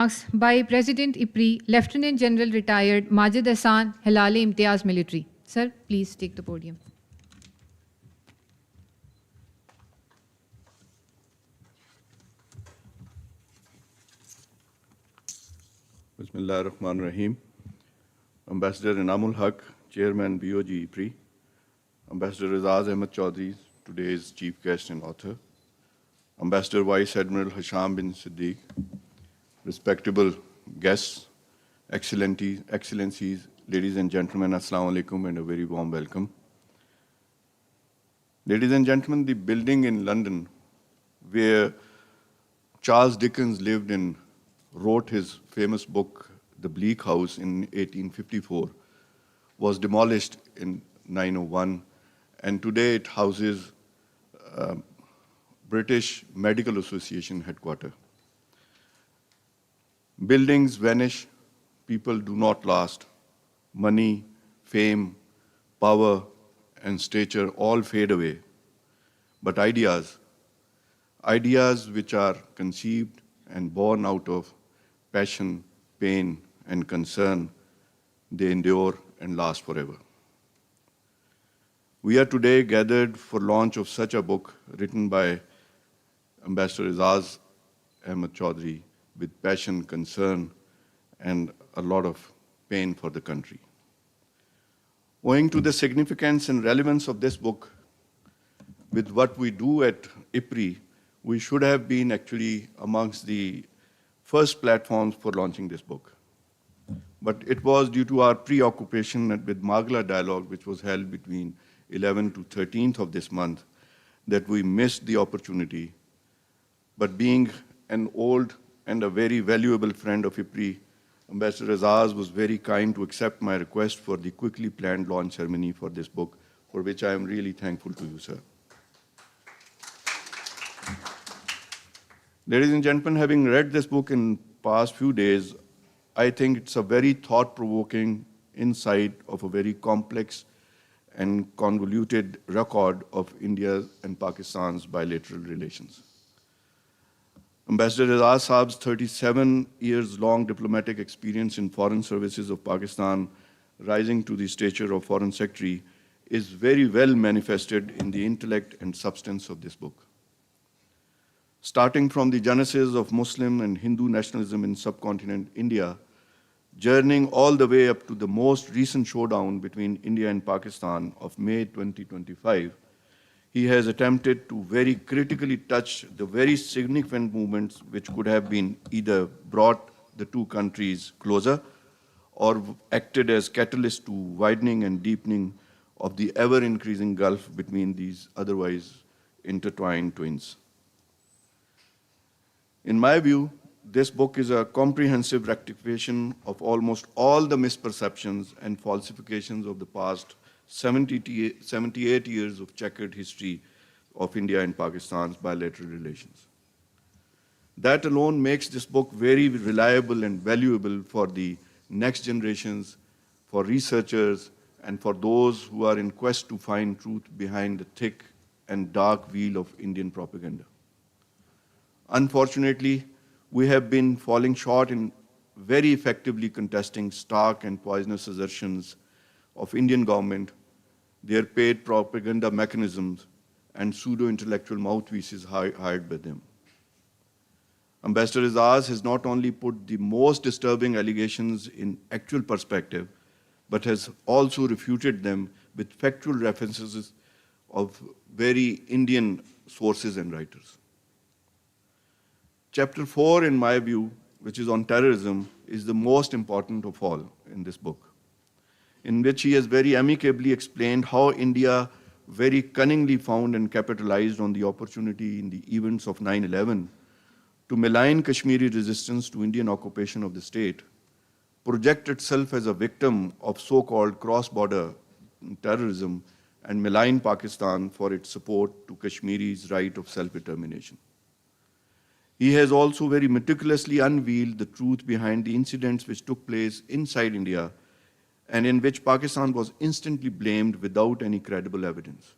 Remarks by President IPRI, Lieutenant General Retired Majid Ahsan, Hilale Imtiaz Military. Sir, please take the podium. Bismillah ar-Rahman ar-Rahim. Ambassador Inamul Haq, Chairman BOG IPRI. Ambassador Azaz Ahmed Chaudhry, today's chief guest and author. Ambassador Vice Admiral Hisham bin Siddiq, respectable guests, excellencies, ladies and gentlemen, Assalamu alaikum and a very warm welcome. Ladies and gentlemen, the building in London where Charles Dickens lived and wrote his famous book, The Bleak House, in 1854, was demolished in 901, and today it houses British Medical Association headquarters. Buildings vanish, people do not last. Money, fame, power, and stature all fade away. But ideas which are conceived and born out of passion, pain, and concern, they endure and last forever. We are today gathered for launch of such a book written by Ambassador Azaz Ahmed Chaudhry with passion, concern, and a lot of pain for the country. Owing to the significance and relevance of this book, with what we do at IPRI, we should have been actually amongst the first platforms for launching this book. But it was due to our preoccupation with Magla Dialogue, which was held between 11th to 13th of this month, that we missed the opportunity. But being an old and a very valuable friend of IPRI, Ambassador Azaz was very kind to accept my request for the quickly planned launch ceremony for this book, for which I am really thankful to you, sir. Ladies and gentlemen, having read this book in past few days, I think it's a very thought-provoking insight of a very complex and convoluted record of India and Pakistan's bilateral relations. Ambassador Azaz Saab's 37 years long diplomatic experience in foreign services of Pakistan, rising to the stature of Foreign Secretary, is very well manifested in the intellect and substance of this book. Starting from the genesis of Muslim and Hindu nationalism in subcontinent India, journeying all the way up to the most recent showdown between India and Pakistan of May 2025, he has attempted to very critically touch the very significant movements which could have been either brought the two countries closer or acted as catalyst to widening and deepening of the ever-increasing gulf between these otherwise intertwined twins. In my view, this book is a comprehensive rectification of almost all the misperceptions and falsifications of the past 78 years of checkered history of India and Pakistan's bilateral relations. That alone makes this book very reliable and valuable for the next generations, for researchers, and for those who are in quest to find truth behind the thick and dark veil of Indian propaganda. Unfortunately, we have been falling short in very effectively contesting stark and poisonous assertions of Indian government, their paid propaganda mechanisms, and pseudo-intellectual mouthpieces hired by them. Ambassador Azaz has not only put the most disturbing allegations in actual perspective, but has also refuted them with factual references of very Indian sources and writers. Chapter 4, in my view, which is on terrorism, is the most important of all in this book, in which he has very amicably explained how India very cunningly found and capitalized on the opportunity in the events of 9/11 to malign Kashmiri resistance to Indian occupation of the state, project itself as a victim of so-called cross-border terrorism, and malign Pakistan for its support to Kashmiri's right of self-determination. He has also very meticulously unveiled the truth behind the incidents which took place inside India and in which Pakistan was instantly blamed without any credible evidence.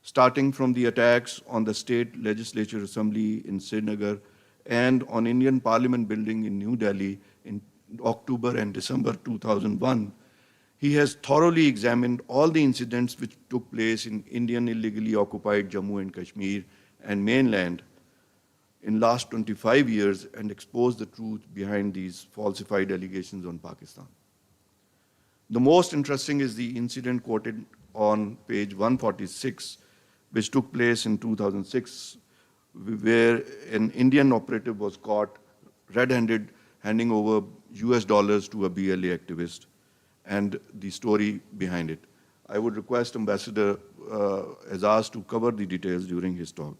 Starting from the attacks on the state legislature assembly in Srinagar and on Indian Parliament building in New Delhi in October and December 2001, he has thoroughly examined all the incidents which took place in Indian illegally occupied Jammu and Kashmir and mainland in last 25 years and exposed the truth behind these falsified allegations on Pakistan. The most interesting is the incident quoted on page 146, which took place in 2006, where an Indian operative was caught red-handed handing over US dollars to a BLA activist, and the story behind it. I would request Ambassador Azaz to cover the details during his talk.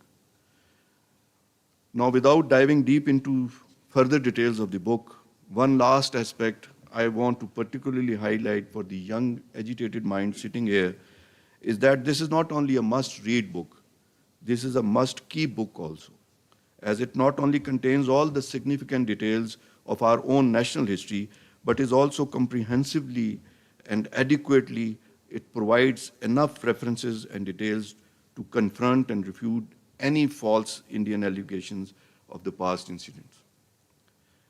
Now, without diving deep into further details of the book, one last aspect I want to particularly highlight for the young, agitated mind sitting here is that this is not only a must-read book, this is a must-keep book also, as it not only contains all the significant details of our own national history, but is also comprehensively and adequately, it provides enough references and details to confront and refute any false Indian allegations of the past incidents.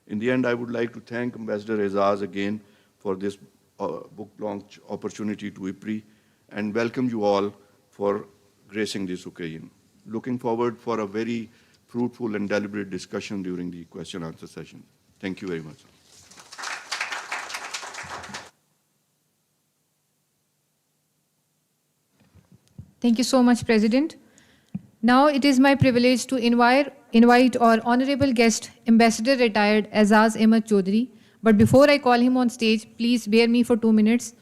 In the end, I would like to thank Ambassador Azaz again for this book launch opportunity to IPRI and welcome you all for gracing this occasion. Looking forward for a very fruitful and deliberate discussion during the question-answer session. Thank you very much. Thank you so much, President. Now it is my privilege to invite our honorable guest, Ambassador Retired Azaz Ahmed Chaudhry. But before I call him on stage, please bear me for 2 minutes.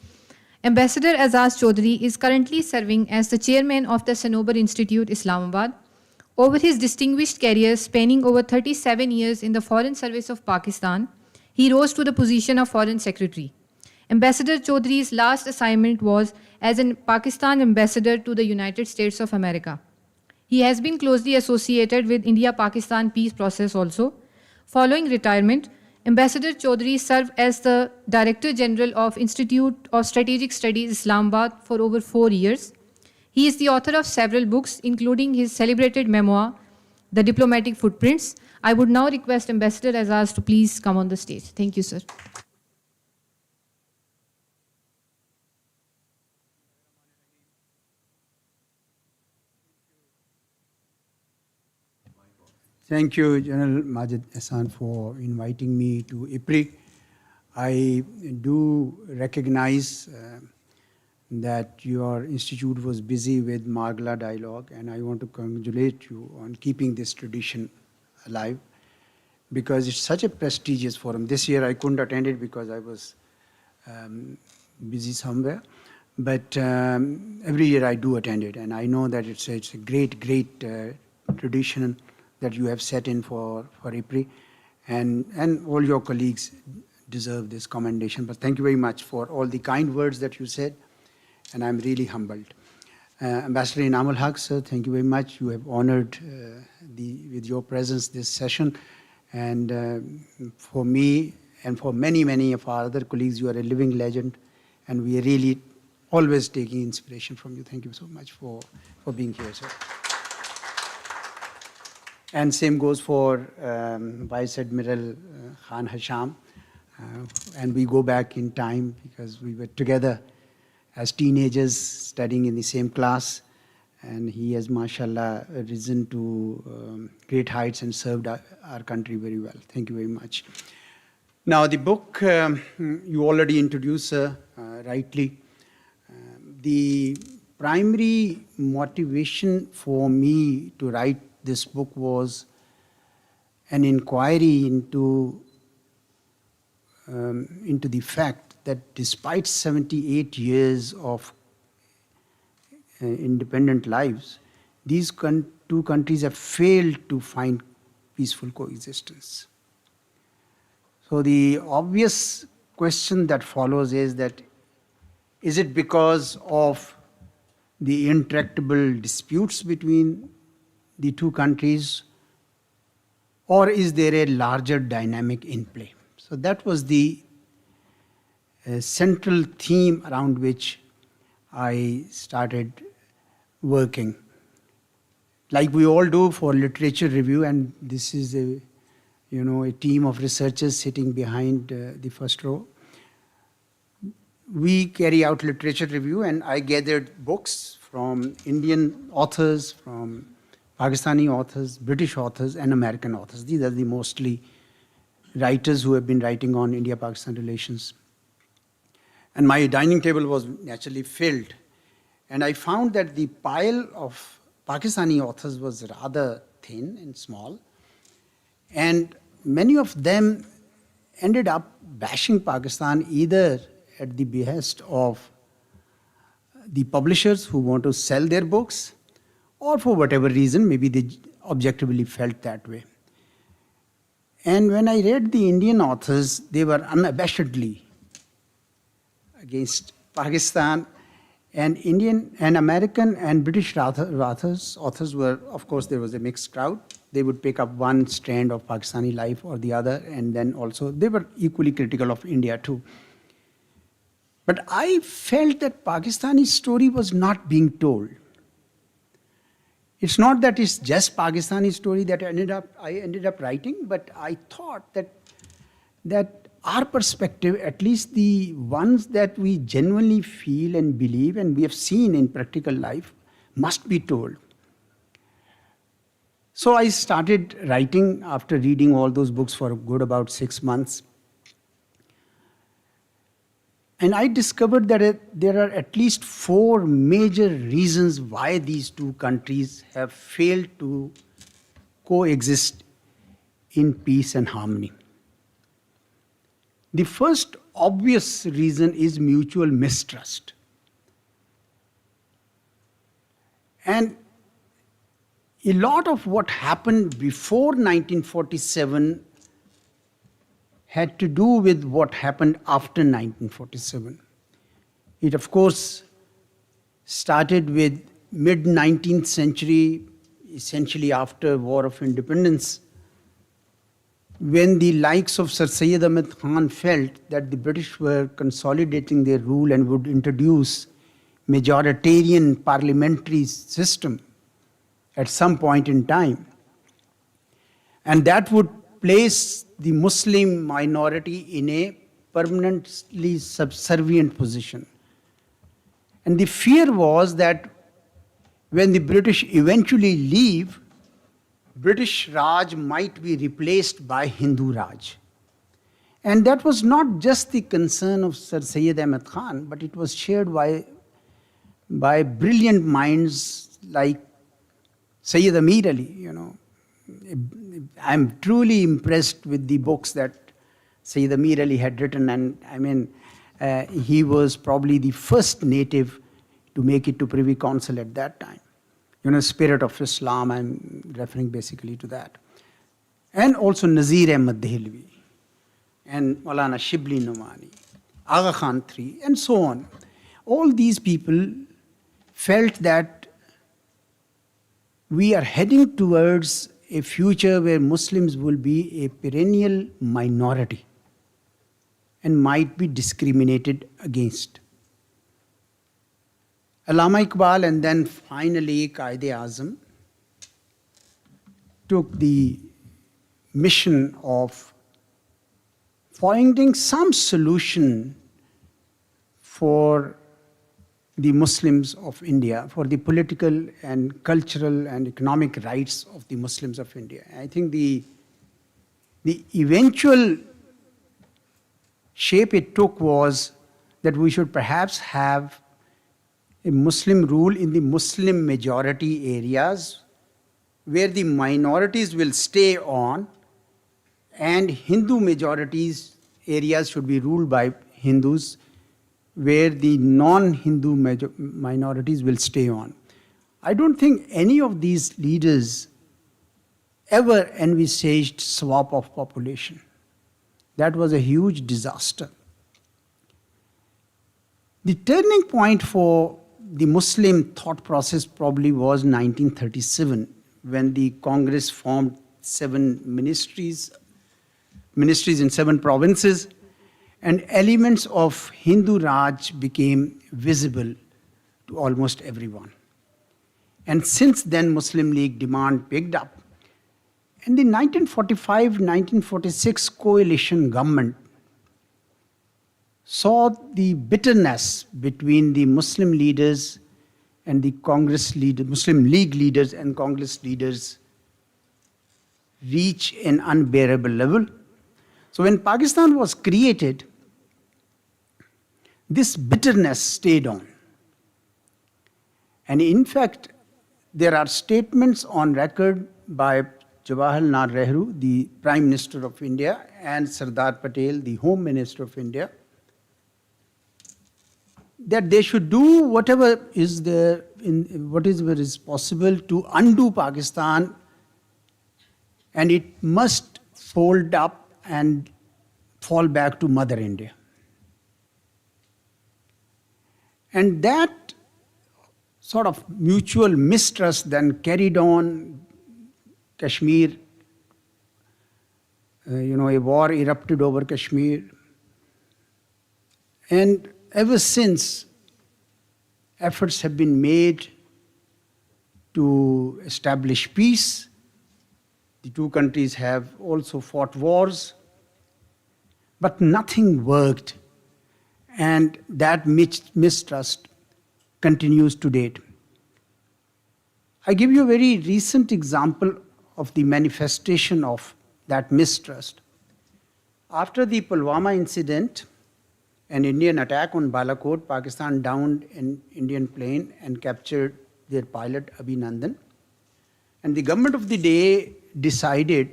Ambassador Azaz Chaudhry is currently serving as the chairman of the Sannobar Institute, Islamabad. Over his distinguished career spanning over 37 years in the Foreign Service of Pakistan, he rose to the position of Foreign Secretary. Ambassador Chaudhry's last assignment was as a Pakistan ambassador to the United States of America. He has been closely associated with India-Pakistan peace process also. Following retirement, Ambassador Chaudhry served as the Director General of Institute of Strategic Studies, Islamabad for over 4 years. He is the author of several books, including his celebrated memoir, The Diplomatic Footprints. I would now request Ambassador Azaz to please come on the stage. Thank you, sir. Thank you, General Majid Ehsan, for inviting me to IPRI. I do recognize that your institute was busy with Margla Dialogue, and I want to congratulate you on keeping this tradition alive because it's such a prestigious forum. This year I couldn't attend it because I was busy somewhere, but every year I do attend it, and I know that it's a great tradition that you have set in for IPRI, and all your colleagues deserve this commendation. But thank you very much for all the kind words that you said, and I'm really humbled. Ambassador Inam ul Haq, sir, thank you very much. You have honored with your presence this session, and for me and for many of our other colleagues, you are a living legend, and we are really always taking inspiration from you. Thank you so much for being here, sir. And same goes for Vice Admiral Khan Hasham. And we go back in time because we were together as teenagers studying in the same class. And he has, mashallah, risen to great heights and served our country very well. Thank you very much. Now, the book you already introduced, rightly. The primary motivation for me to write this book was an inquiry into the fact that despite 78 years of independent lives, these two countries have failed to find peaceful coexistence. So the obvious question that follows is that, is it because of the intractable disputes between the two countries, or is there a larger dynamic in play? So that was the central theme around which I started working. Like we all do for literature review, and this is a a team of researchers sitting behind the first row. We carry out literature review, and I gathered books from Indian authors, from Pakistani authors, British authors, and American authors. These are the mostly writers who have been writing on India-Pakistan relations. And my dining table was naturally filled. And I found that the pile of Pakistani authors was rather thin and small. And many of them ended up bashing Pakistan either at the behest of the publishers who want to sell their books, or for whatever reason, maybe they objectively felt that way. And when I read the Indian authors, they were unabashedly against Pakistan, and Indian and American and British authors were, of course, there was a mixed crowd. They would pick up one strand of Pakistani life or the other, and then also they were equally critical of India too. But I felt that Pakistani story was not being told. It's not that it's just Pakistani story that I ended up writing, but I thought that our perspective, at least the ones that we genuinely feel and believe and we have seen in practical life, must be told. So I started writing after reading all those books for a good about 6 months. And I discovered that there are at least 4 major reasons why these two countries have failed to coexist in peace and harmony. The first obvious reason is mutual mistrust. And a lot of what happened before 1947 had to do with what happened after 1947. It, of course, started with mid-19th century, essentially after War of Independence, when the likes of Sir Syed Ahmad Khan felt that the British were consolidating their rule and would introduce majoritarian parliamentary system at some point in time. And that would place the Muslim minority in a permanently subservient position. And the fear was that when the British eventually leave, British Raj might be replaced by Hindu Raj. And that was not just the concern of Sir Syed Ahmad Khan, but it was shared by brilliant minds like Sayyid Amir Ali. I'm truly impressed with the books that Sayyid Amir Ali had written, and I mean, he was probably the first native to make it to Privy Council at that time. Spirit of Islam, I'm referring basically to that. And also Nazir Ahmad Dehlvi, and Maulana Shibli Nomani, Aga Khan III, and so on. All these people felt that we are heading towards a future where Muslims will be a perennial minority and might be discriminated against. Allama Iqbal and then finally Quaid-e-Azam took the mission of finding some solution for the Muslims of India, for the political and cultural and economic rights of the Muslims of India. I think the eventual shape it took was that we should perhaps have a Muslim rule in the Muslim majority areas where the minorities will stay on, and Hindu majorities areas should be ruled by Hindus, where the non-Hindu minorities will stay on. I don't think any of these leaders ever envisaged swap of population. That was a huge disaster. The turning point for the Muslim thought process probably was 1937, when the Congress formed 7 ministries in 7 provinces, and elements of Hindu Raj became visible to almost everyone. And since then, Muslim League demand picked up, And the 1945-1946 coalition government saw the bitterness between the Muslim leaders and the Congress leader, Muslim League leaders and Congress leaders reach an unbearable level. So when Pakistan was created, this bitterness stayed on. And in fact, there are statements on record by Jawaharlal Nehru, the Prime Minister of India, and Sardar Patel, the Home Minister of India, that they should do whatever is there, whatever is possible to undo Pakistan, and it must fold up and fall back to Mother India. And that sort of mutual mistrust then carried on. Kashmir, a war erupted over Kashmir. And ever since, efforts have been made to establish peace. The two countries have also fought wars, but nothing worked. And that mistrust continues to date. I give you a very recent example of the manifestation of that mistrust. After the Pulwama incident, an Indian attack on Balakot, Pakistan downed an Indian plane and captured their pilot, Abhinandan. And the government of the day decided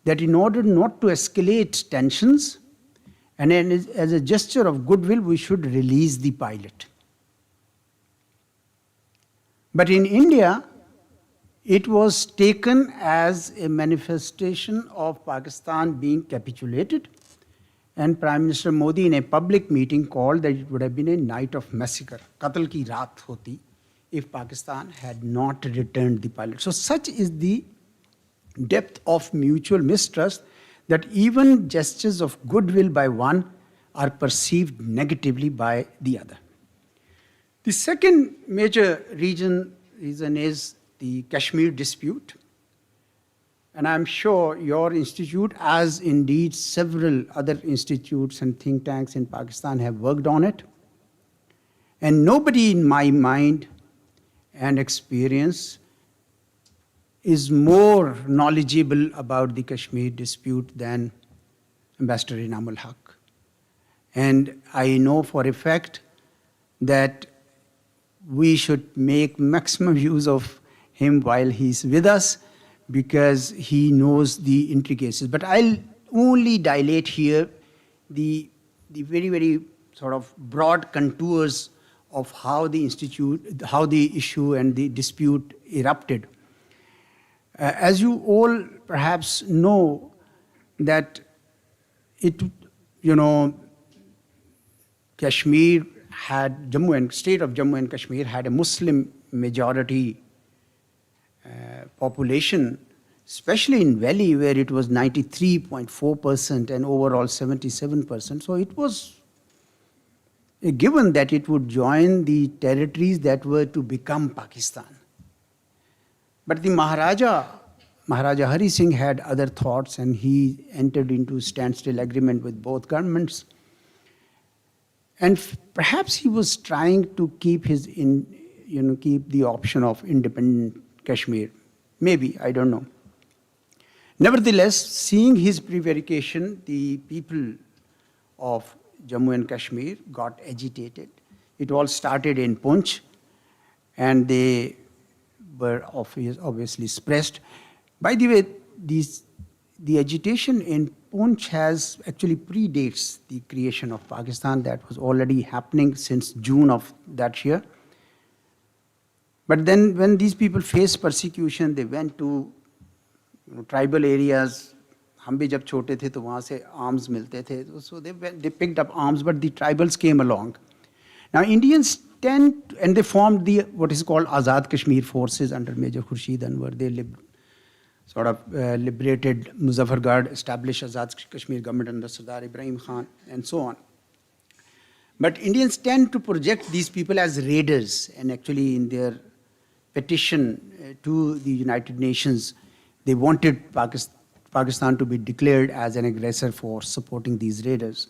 that in order not to escalate tensions, and as a gesture of goodwill, we should release the pilot. But in India, it was taken as a manifestation of Pakistan being capitulated. And Prime Minister Modi in a public meeting called that it would have been a night of massacre, qatl ki raat hoti, if Pakistan had not returned the pilot. So such is the depth of mutual mistrust that even gestures of goodwill by one are perceived negatively by the other. The second major reason is the Kashmir dispute. And I'm sure your institute, as indeed several other institutes and think tanks in Pakistan, have worked on it. And nobody in my mind and experience is more knowledgeable about the Kashmir dispute than Ambassador Inamul Haq. And I know for a fact that we should make maximum use of him while he's with us, because he knows the intricacies. But I'll only dilate here the very, very sort of broad contours of how the issue and the dispute erupted. As you all perhaps know, that Kashmir had, state of Jammu and Kashmir had a Muslim majority population, especially in Valley, where it was 93.4% and overall 77%. So it was a given that it would join the territories that were to become Pakistan. But the Maharaja Hari Singh had other thoughts, and he entered into standstill agreement with both governments. And perhaps he was trying to keep keep the option of independent Kashmir. Maybe, I don't know. Nevertheless, seeing his prevarication, the people of Jammu and Kashmir got agitated. It all started in Poonch, and they were obviously suppressed. By the way, the agitation in Poonch has actually predates the creation of Pakistan. That was already happening since June of that year. But then when these people faced persecution, they went to tribal areas. हम भी जब छोटे थे तो वहाँ से arms मिलते थे. So they picked up arms, but the tribals came along. Now Indians and they formed what is called Azad Kashmir forces under Major Khurshid Anwar. They liberated Muzaffargarh, established Azad Kashmir government under Sardar Ibrahim Khan, and so on. But Indians tend to project these people as raiders, and actually in their petition to the United Nations, They wanted Pakistan to be declared as an aggressor for supporting these raiders.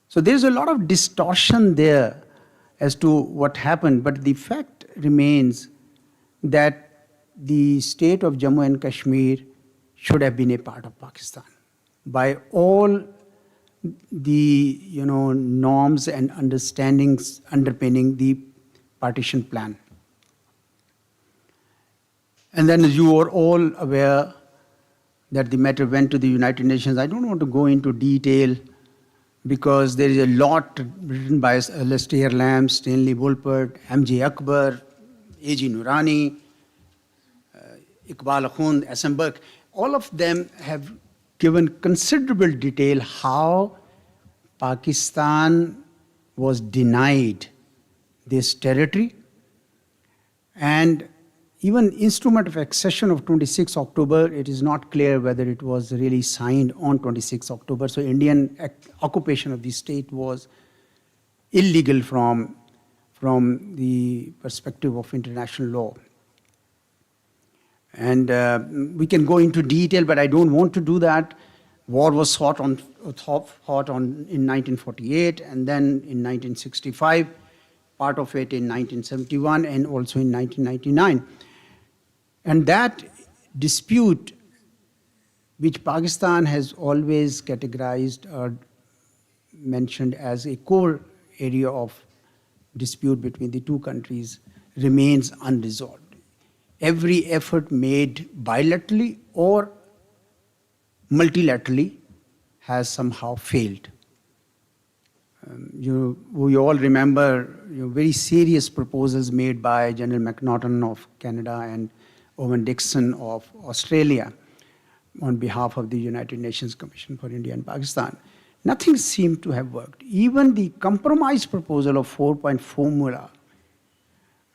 So there's a lot of distortion there as to what happened, but the fact remains that the state of Jammu and Kashmir should have been a part of Pakistan by all the norms and understandings underpinning the partition plan. And then you are all aware that the matter went to the United Nations. I don't want to go into detail because there is a lot written by Alastair Lamb, Stanley Wolpert, M.J. Akbar, A.G. Noorani, Iqbal Akhund, S.M. Burke. All of them have given considerable detail how Pakistan was denied this territory, and even instrument of accession of 26 October, it is not clear whether it was really signed on 26 October. So Indian occupation of the state was illegal from the perspective of international law. And we can go into detail, but I don't want to do that. War was fought in 1948 and then in 1965, part of it in 1971 and also in 1999. And that dispute, which Pakistan has always categorized or mentioned as a core area of dispute between the two countries, remains unresolved. Every effort made bilaterally or multilaterally has somehow failed. We all remember very serious proposals made by General MacNaughton of Canada and Owen Dixon of Australia on behalf of the United Nations Commission for India and Pakistan. Nothing seemed to have worked. Even the compromise proposal of 4-point formula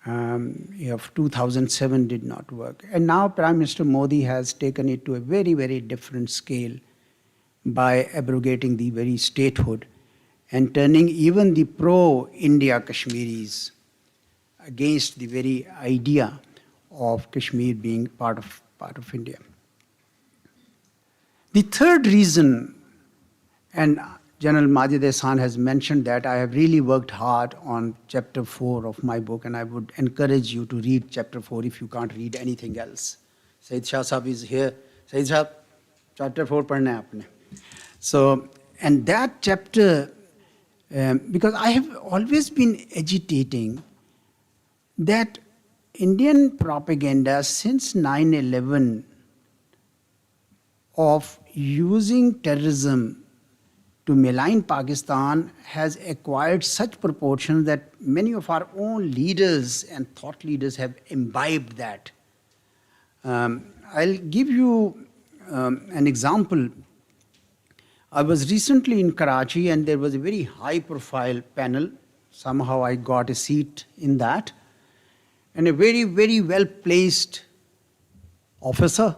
of 2007 did not work. And now Prime Minister Modi has taken it to a very, very different scale by abrogating the very statehood and turning even the pro-India Kashmiris against the very idea of Kashmir being part of India. The third reason, and General Majid Ehsan has mentioned that I have really worked hard on chapter 4 of my book, and I would encourage you to read chapter 4 if you can't read anything else. Said Shah Sahab is here. Said Shah, chapter 4 padhna hai aapne. So, and that chapter, because I have always been agitating that Indian propaganda since 9/11 of using terrorism to malign Pakistan has acquired such proportions that many of our own leaders and thought leaders have imbibed that. I'll give you an example. I was recently in Karachi and there was a very high profile panel. Somehow I got a seat in that. And a very, very well placed officer,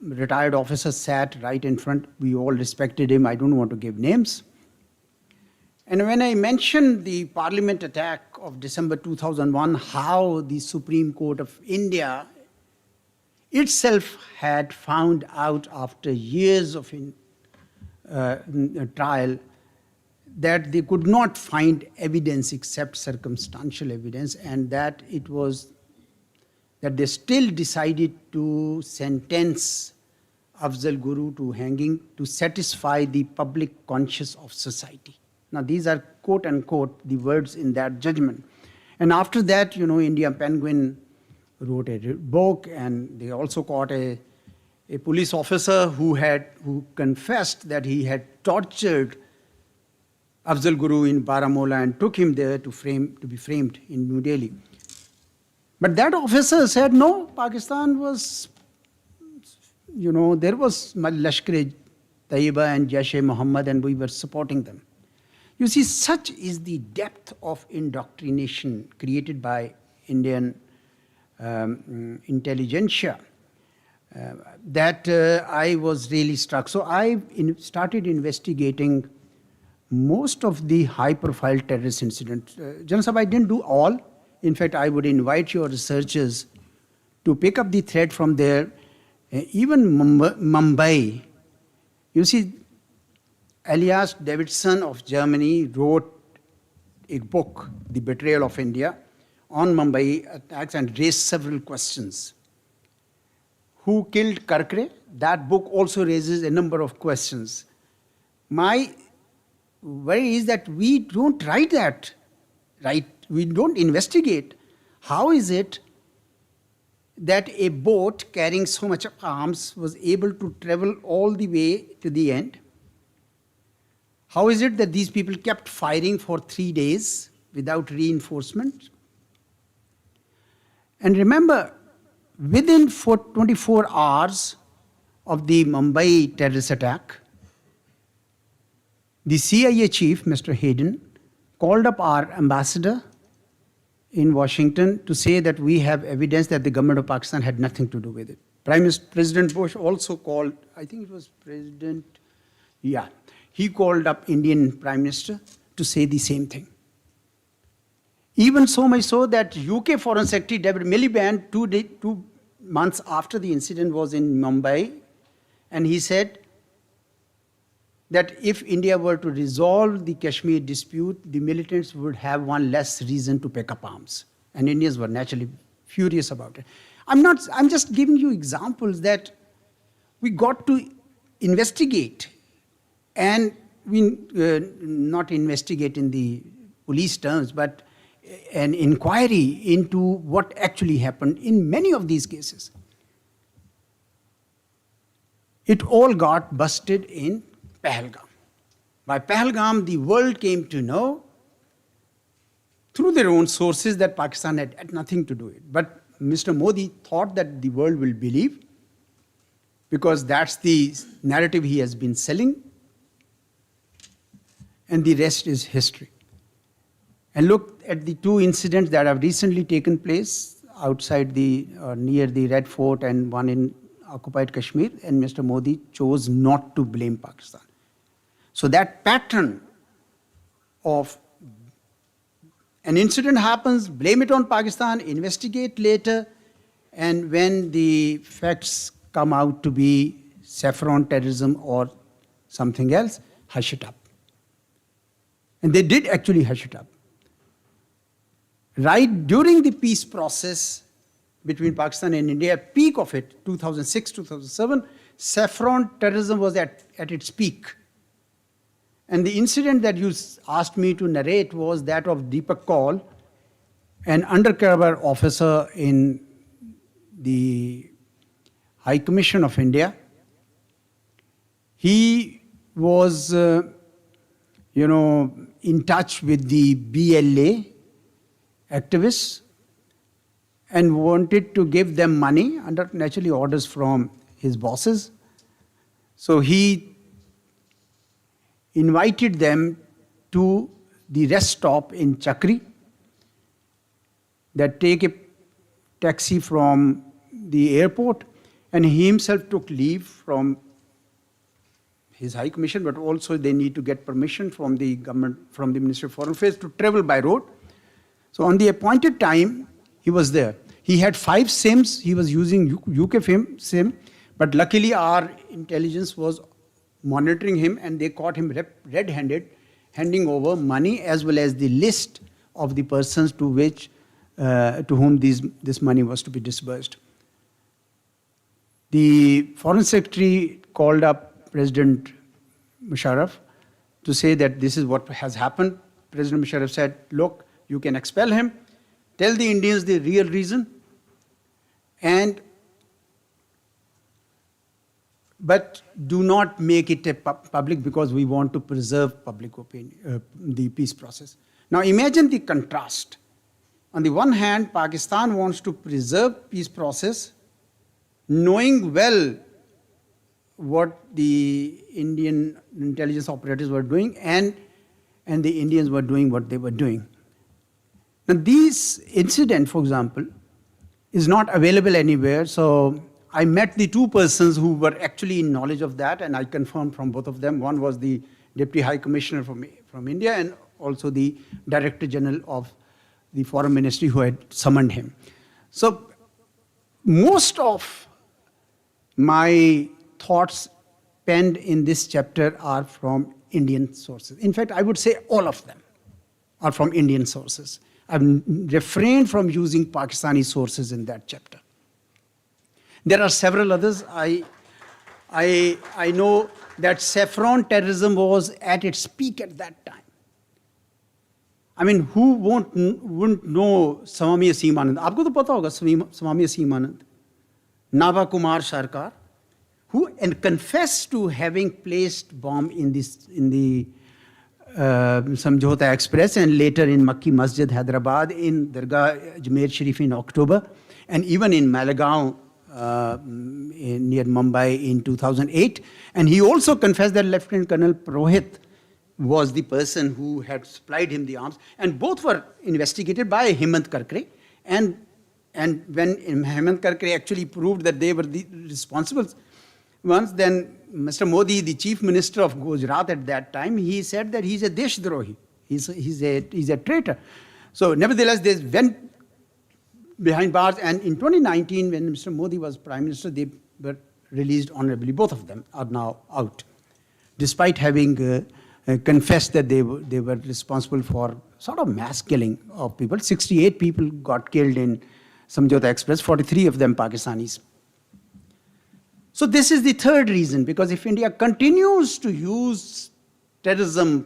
retired officer, sat right in front. We all respected him. I don't want to give names. And when I mentioned the Parliament attack of December 2001, how the Supreme Court of India itself had found out after years of trial that they could not find evidence except circumstantial evidence, and that it was that they still decided to sentence Afzal Guru to hanging to satisfy the public conscience of society. Now these are quote unquote the words in that judgment. And after that, India Penguin wrote a book, and they also caught a police officer who confessed that he had tortured Afzal Guru in Baramulla and took him there to be framed in New Delhi. But that officer said, no, Pakistan was, there was Lashkar-e-Taiba and Jaish-e-Mohammed, and we were supporting them. You see, such is the depth of indoctrination created by Indian intelligentsia that I was really struck. So I started investigating most of the high-profile terrorist incidents. General Sahab, I didn't do all. In fact, I would invite your researchers to pick up the thread from there, even Mumbai, you see, Elias Davidson of Germany wrote a book, The Betrayal of India, on Mumbai attacks and raised several questions. Who killed Karkare? That book also raises a number of questions. My worry is that we don't write that, right? We don't investigate. How is it that a boat carrying so much of arms was able to travel all the way to the end? How is it that these people kept firing for 3 days without reinforcement? And remember, within 24 hours of the Mumbai terrorist attack, the CIA chief, Mr. Hayden, called up our ambassador in Washington to say that we have evidence that the government of Pakistan had nothing to do with it. President Bush also called, I think it was he called up Indian Prime Minister to say the same thing. Even so much so that UK Foreign Secretary David Miliband, 2 months after the incident, was in Mumbai, and he said that if India were to resolve the Kashmir dispute, the militants would have one less reason to pick up arms. And Indians were naturally furious about it. I'm just giving you examples that we got to investigate, and we not investigate in the police terms, but an inquiry into what actually happened in many of these cases. It all got busted in Pahalgam. By Pahalgam, the world came to know through their own sources that Pakistan had nothing to do with it. But Mr. Modi thought that the world will believe, because that's the narrative he has been selling, and the rest is history. And look at the 2 incidents that have recently taken place outside near the Red Fort and one in occupied Kashmir, and Mr. Modi chose not to blame Pakistan. So that pattern of an incident happens, blame it on Pakistan, investigate later, and when the facts come out to be saffron terrorism or something else, hush it up. And they did actually hush it up. Right during the peace process between Pakistan and India, peak of it, 2006, 2007, saffron terrorism was at its peak. And the incident that you asked me to narrate was that of Deepak Kaul, an undercover officer in the High Commission of India. He was, in touch with the BLA activists and wanted to give them money under naturally orders from his bosses. So he invited them to the rest stop in Chakri, that take a taxi from the airport, and he himself took leave from his High Commission, but also they need to get permission from the government, from the Ministry of Foreign Affairs, to travel by road. So on the appointed time, he was there. He had 5 SIMs. He was using UK SIM, but luckily our intelligence was monitoring him, and they caught him red-handed, handing over money as well as the list of the persons to whom this money was to be disbursed. The Foreign Secretary called up President Musharraf to say that this is what has happened. President Musharraf said, look, you can expel him, tell the Indians the real reason, but do not make it public, because we want to preserve public opinion, the peace process. Now imagine the contrast. On the one hand, Pakistan wants to preserve peace process, knowing well what the Indian intelligence operators were doing, and the Indians were doing what they were doing. Now this incident, for example, is not available anywhere. So I met the 2 persons who were actually in knowledge of that, and I confirmed from both of them. One was the Deputy High Commissioner from India, and also the Director General of the Foreign Ministry who had summoned him. So most of my thoughts penned in this chapter are from Indian sources. In fact, I would say all of them are from Indian sources. I've refrained from using Pakistani sources in that chapter. There are several others. I know that saffron terrorism was at its peak at that time. I mean, who wouldn't know Swami Aseem Anand? Aapko to pata hoga Swami Aseem Anand. Nava Kumar Sarkar, who confessed to having placed bomb in the Samjhota Express and later in Makki Masjid, Hyderabad, in Dargah Ajmer Sharif in October, and even in Malegaon near Mumbai in 2008. And he also confessed that Lieutenant Colonel Purohit was the person who had supplied him the arms. And both were investigated by Hemant Karkare. And when Hemant Karkare actually proved that they were the responsible ones, then Mr. Modi, the chief minister of Gujarat at that time, he said that he's a Deshdrohi. He's a traitor. So nevertheless, they went behind bars. And in 2019, when Mr. Modi was prime minister, they were released honorably. Both of them are now out, despite having confessed that they were responsible for sort of mass killing of people. 68 people got killed in Samjhota Express, 43 of them Pakistanis. So this is the third reason, because if India continues to use terrorism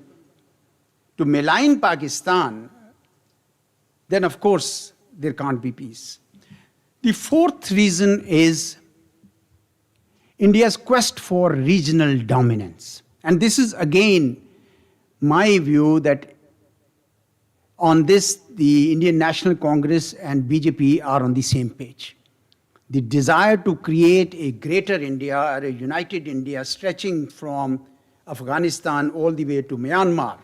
to malign Pakistan, then of course there can't be peace. The fourth reason is India's quest for regional dominance. And this is again my view that on this, the Indian National Congress and BJP are on the same page. The desire to create a greater India, or a united India stretching from Afghanistan all the way to Myanmar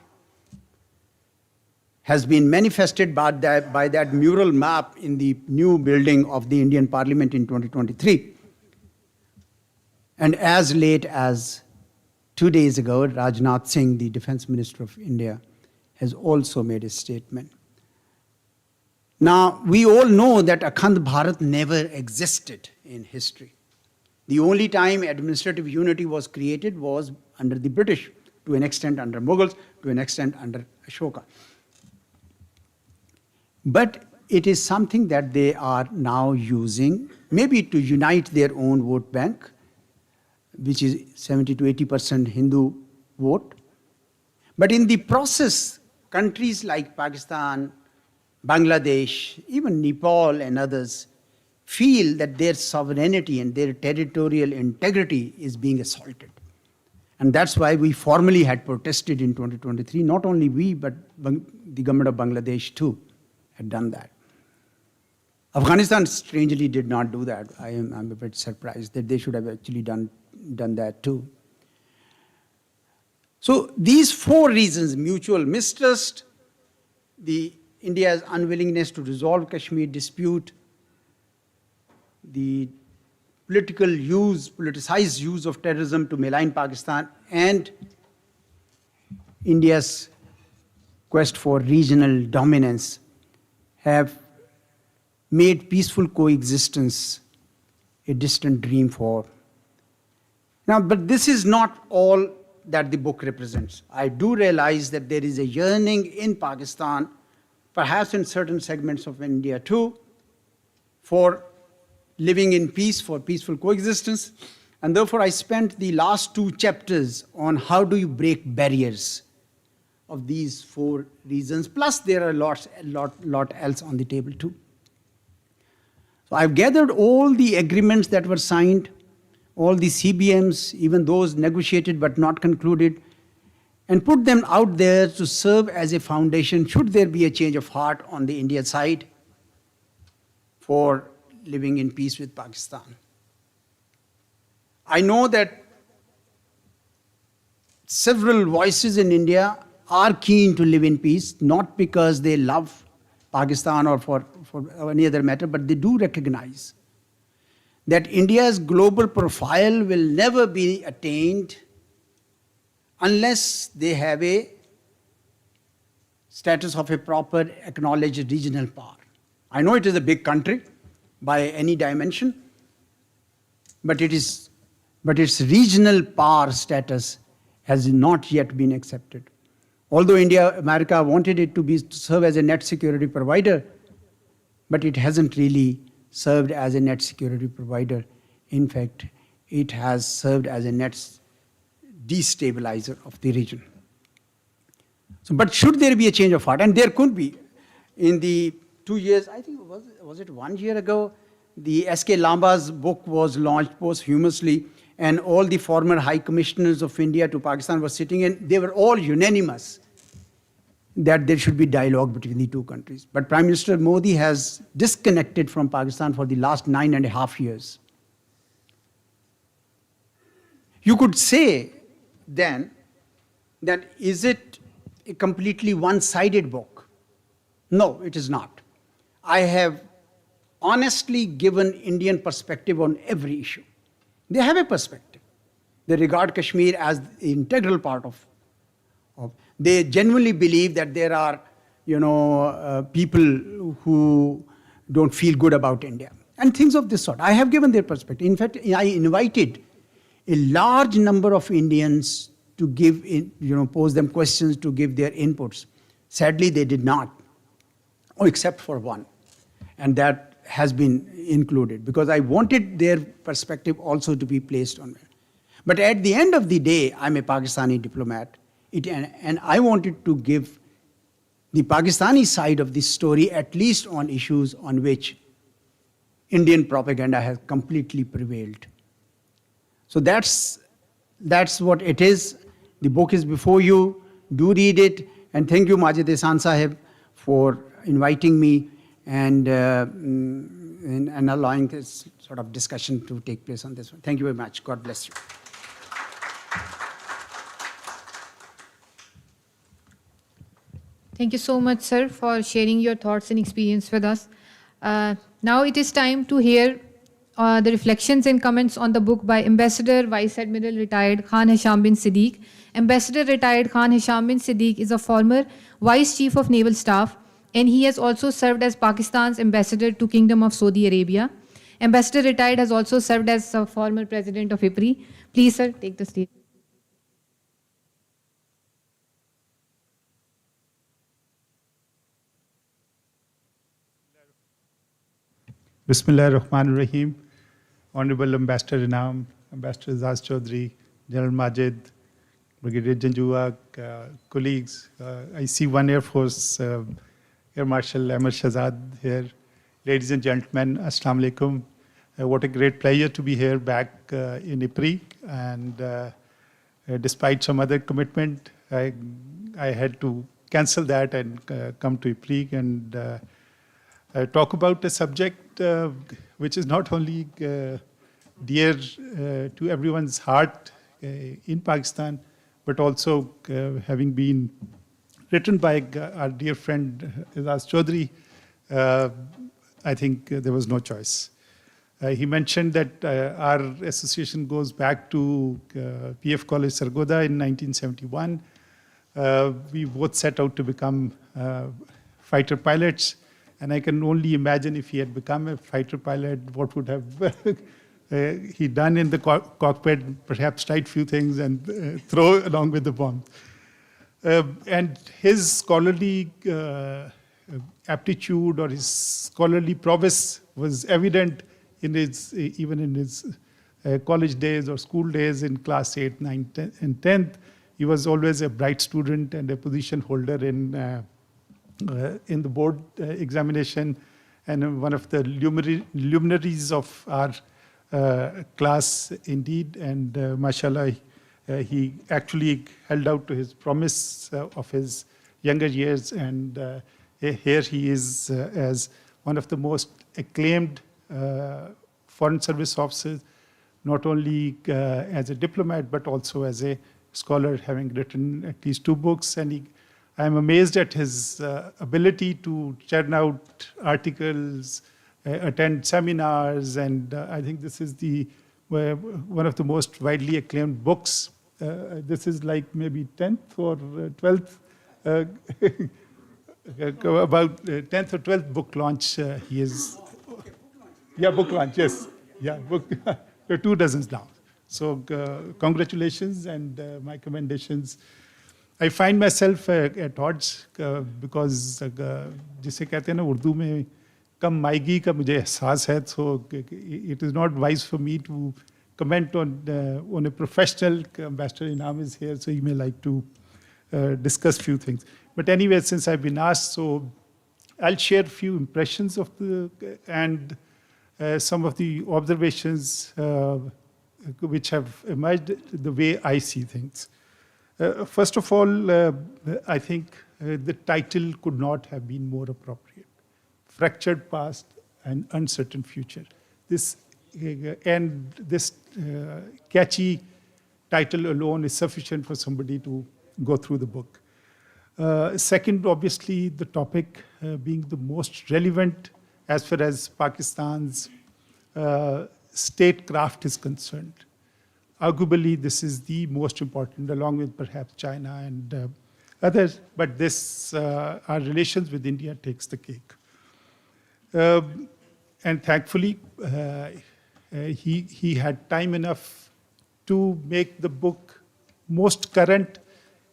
has been manifested by that mural map in the new building of the Indian Parliament in 2023. And as late as 2 days ago, Rajnath Singh, the Defense Minister of India, has also made a statement. Now, we all know that Akhand Bharat never existed in history. The only time administrative unity was created was under the British, to an extent under Mughals, to an extent under Ashoka. But it is something that they are now using, maybe to unite their own vote bank, which is 70 to 80% Hindu vote. But in the process, countries like Pakistan, Bangladesh, even Nepal and others feel that their sovereignty and their territorial integrity is being assaulted. And that's why we formally had protested in 2023. Not only we, but the government of Bangladesh too had done that. Afghanistan strangely did not do that. I'm a bit surprised that they should have actually done that too. So these four reasons, mutual mistrust, India's unwillingness to resolve Kashmir dispute, the politicized use of terrorism to malign Pakistan, and India's quest for regional dominance have made peaceful coexistence a distant dream for. Now, but this is not all that the book represents. I do realize that there is a yearning in Pakistan, perhaps in certain segments of India too, for living in peace, for peaceful coexistence. And therefore, I spent the last 2 chapters on how do you break barriers of these 4 reasons. Plus, there are a lot else on the table too. So I've gathered all the agreements that were signed, all the CBMs, even those negotiated but not concluded, and put them out there to serve as a foundation should there be a change of heart on the Indian side for living in peace with Pakistan. I know that several voices in India are keen to live in peace, not because they love Pakistan or for any other matter, but they do recognize that India's global profile will never be attained unless they have a status of a proper acknowledged regional power. I know it is a big country, by any dimension, but its regional power status has not yet been accepted. Although America wanted it to serve as a net security provider, but it hasn't really served as a net security provider. In fact, it has served as a net destabilizer of the region. So, but should there be a change of heart? And there could be. In the 2 years, I think, was it 1 year ago, the S.K. Lamba's book was launched posthumously, and all the former high commissioners of India to Pakistan were sitting in. They were all unanimous that there should be dialogue between the two countries. But Prime Minister Modi has disconnected from Pakistan for the last 9.5 years. You could say then that is it a completely one-sided book? No, it is not. I have honestly given Indian perspective on every issue. They have a perspective. They regard Kashmir as the integral part of. They genuinely believe that there are, people who don't feel good about India and things of this sort. I have given their perspective. In fact, I invited a large number of Indians to pose them questions, to give their inputs. Sadly, they did not, except for one, and that has been included because I wanted their perspective also to be placed on it. But at the end of the day, I'm a Pakistani diplomat, and I wanted to give the Pakistani side of this story at least on issues on which Indian propaganda has completely prevailed. So that's what it is. The book is before you. Do read it. And thank you, Majid Ehsan Sahib, for inviting me and allowing this sort of discussion to take place on this one. Thank you very much. God bless you. Thank you so much, sir, for sharing your thoughts and experience with us. Now it is time to hear the reflections and comments on the book by Ambassador Vice Admiral Retired Khan Hisham bin Siddique. Ambassador Retired Khan Hisham bin Siddique is a former Vice Chief of Naval Staff, and he has also served as Pakistan's ambassador to Kingdom of Saudi Arabia. Ambassador Retired has also served as a former president of IPRI. Please, sir, take the stage. Bismillah ar-Rahman ar-Rahim. Honorable Ambassador Inam, Ambassador Azaz Chaudhry, General Majid, Brigadier Janjua, colleagues. I see one Air Force Air Marshal Ahmed Shahzad here. Ladies and gentlemen, Assalamu alaikum. What a great pleasure to be here back in IPRI. And despite some other commitment, I had to cancel that and come to IPRI and talk about a subject which is not only dear to everyone's heart in Pakistan, but also having been written by our dear friend Azaz Chaudhry, I think there was no choice. He mentioned that our association goes back to PF College Sargodha in 1971. We both set out to become fighter pilots. And I can only imagine if he had become a fighter pilot, what would have he done in the cockpit, perhaps write few things and throw along with the bomb. And his scholarly aptitude or his scholarly prowess was evident in even in his college days or school days in class 8, 9, 10, and 10th. He was always a bright student and a position holder in the board examination, and one of the luminaries of our class indeed. And mashallah, he actually held out to his promise of his younger years, and here he is as one of the most acclaimed foreign service officers, not only as a diplomat but also as a scholar, having written at least 2 books. And I'm amazed at his ability to churn out articles, attend seminars, and I think this is one of the most widely acclaimed books. This is like maybe 10th or 12th, about 10th or 12th book launch he is. Yeah, book launch, yes. Yeah, book, 2 dozens now. So congratulations and my commendations. I find myself at odds because जिसे कहते हैं ना उर्दू में कम मायगी का मुझे एहसास है, so it is not wise for me to comment on a professional. Ambassador Inam is here, so he may like to discuss few things. But anyway, since I've been asked, so I'll share a few impressions of and some of the observations which have emerged the way I see things. First of all, I think the title could not have been more appropriate. Fractured past and uncertain future. This catchy title alone is sufficient for somebody to go through the book. Second, obviously, the topic being the most relevant as far as Pakistan's statecraft is concerned. Arguably, this is the most important, along with perhaps China and others, but this, our relations with India takes the cake. And thankfully, he had time enough to make the book most current,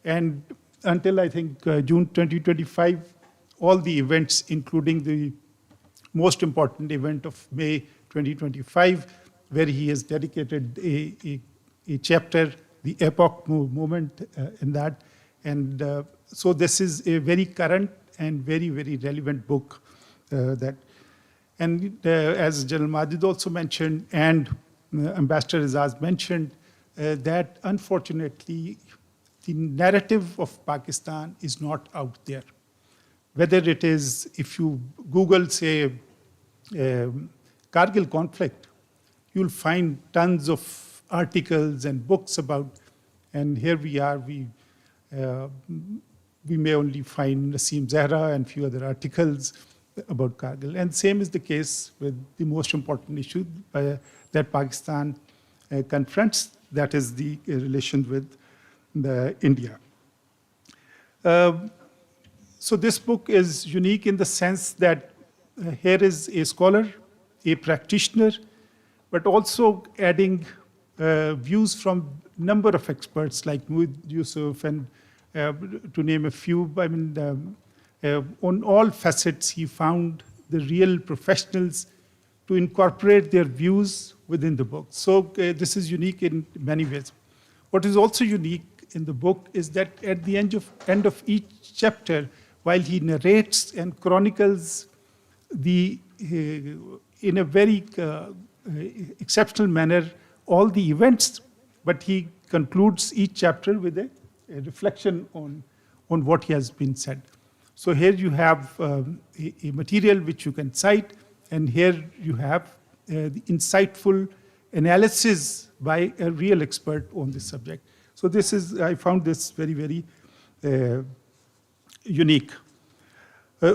and until I think June 2025, all the events, including the most important event of May 2025, where he has dedicated a chapter, the epoch moment in that. And so this is a very current and very, very relevant book as General Majid also mentioned, and Ambassador Azaz mentioned, that unfortunately, the narrative of Pakistan is not out there. Whether it is, if you Google, say, Kargil conflict, you'll find tons of articles and books about, and here we are, we may only find Naseem Zahra and few other articles about Kargil. And same is the case with the most important issue that Pakistan confronts, that is the relation with India. So this book is unique in the sense that here is a scholar, a practitioner, but also adding views from number of experts like Muid Yusuf and to name a few. I mean, on all facets, he found the real professionals to incorporate their views within the book. So this is unique in many ways. What is also unique in the book is that at the end of each chapter, while he narrates and chronicles in a very exceptional manner all the events, but he concludes each chapter with a reflection on what has been said. So here you have a material which you can cite, and here you have the insightful analysis by a real expert on this subject. So this is, I found this very, very unique.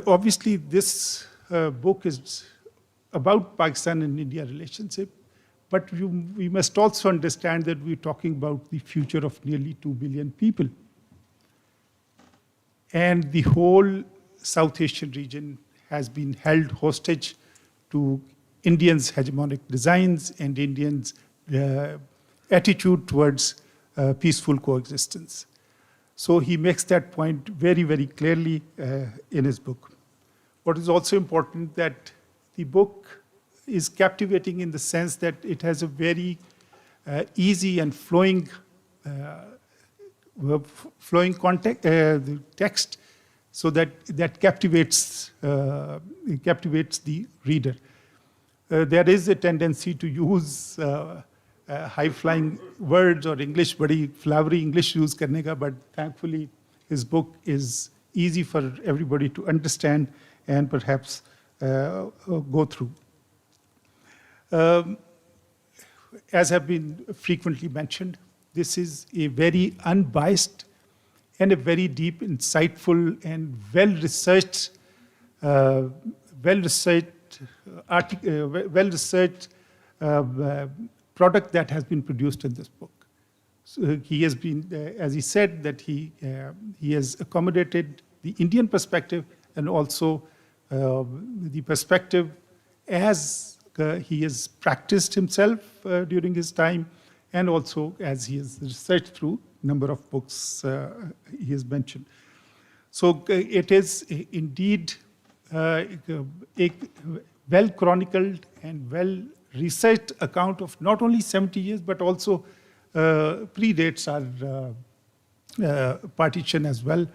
Obviously, this book is about Pakistan and India relationship, but we must also understand that we're talking about the future of nearly 2 billion people. And the whole South Asian region has been held hostage to Indians' hegemonic designs and Indians' attitude towards peaceful coexistence. So he makes that point very, very clearly in his book. What is also important that the book is captivating in the sense that it has a very easy and flowing text, so that captivates the reader. There is a tendency to use high-flying words or English, badi flowery English use karne ka, but thankfully his book is easy for everybody to understand and perhaps go through. As have been frequently mentioned, this is a very unbiased and a very deep, insightful, and well-researched product that has been produced in this book. So he has been, as he said, that he has accommodated the Indian perspective and also the perspective as he has practiced himself during his time, and also as he has researched through number of books he has mentioned. So it is indeed a well chronicled and well researched account of not only 70 years, but also predates our partition as well.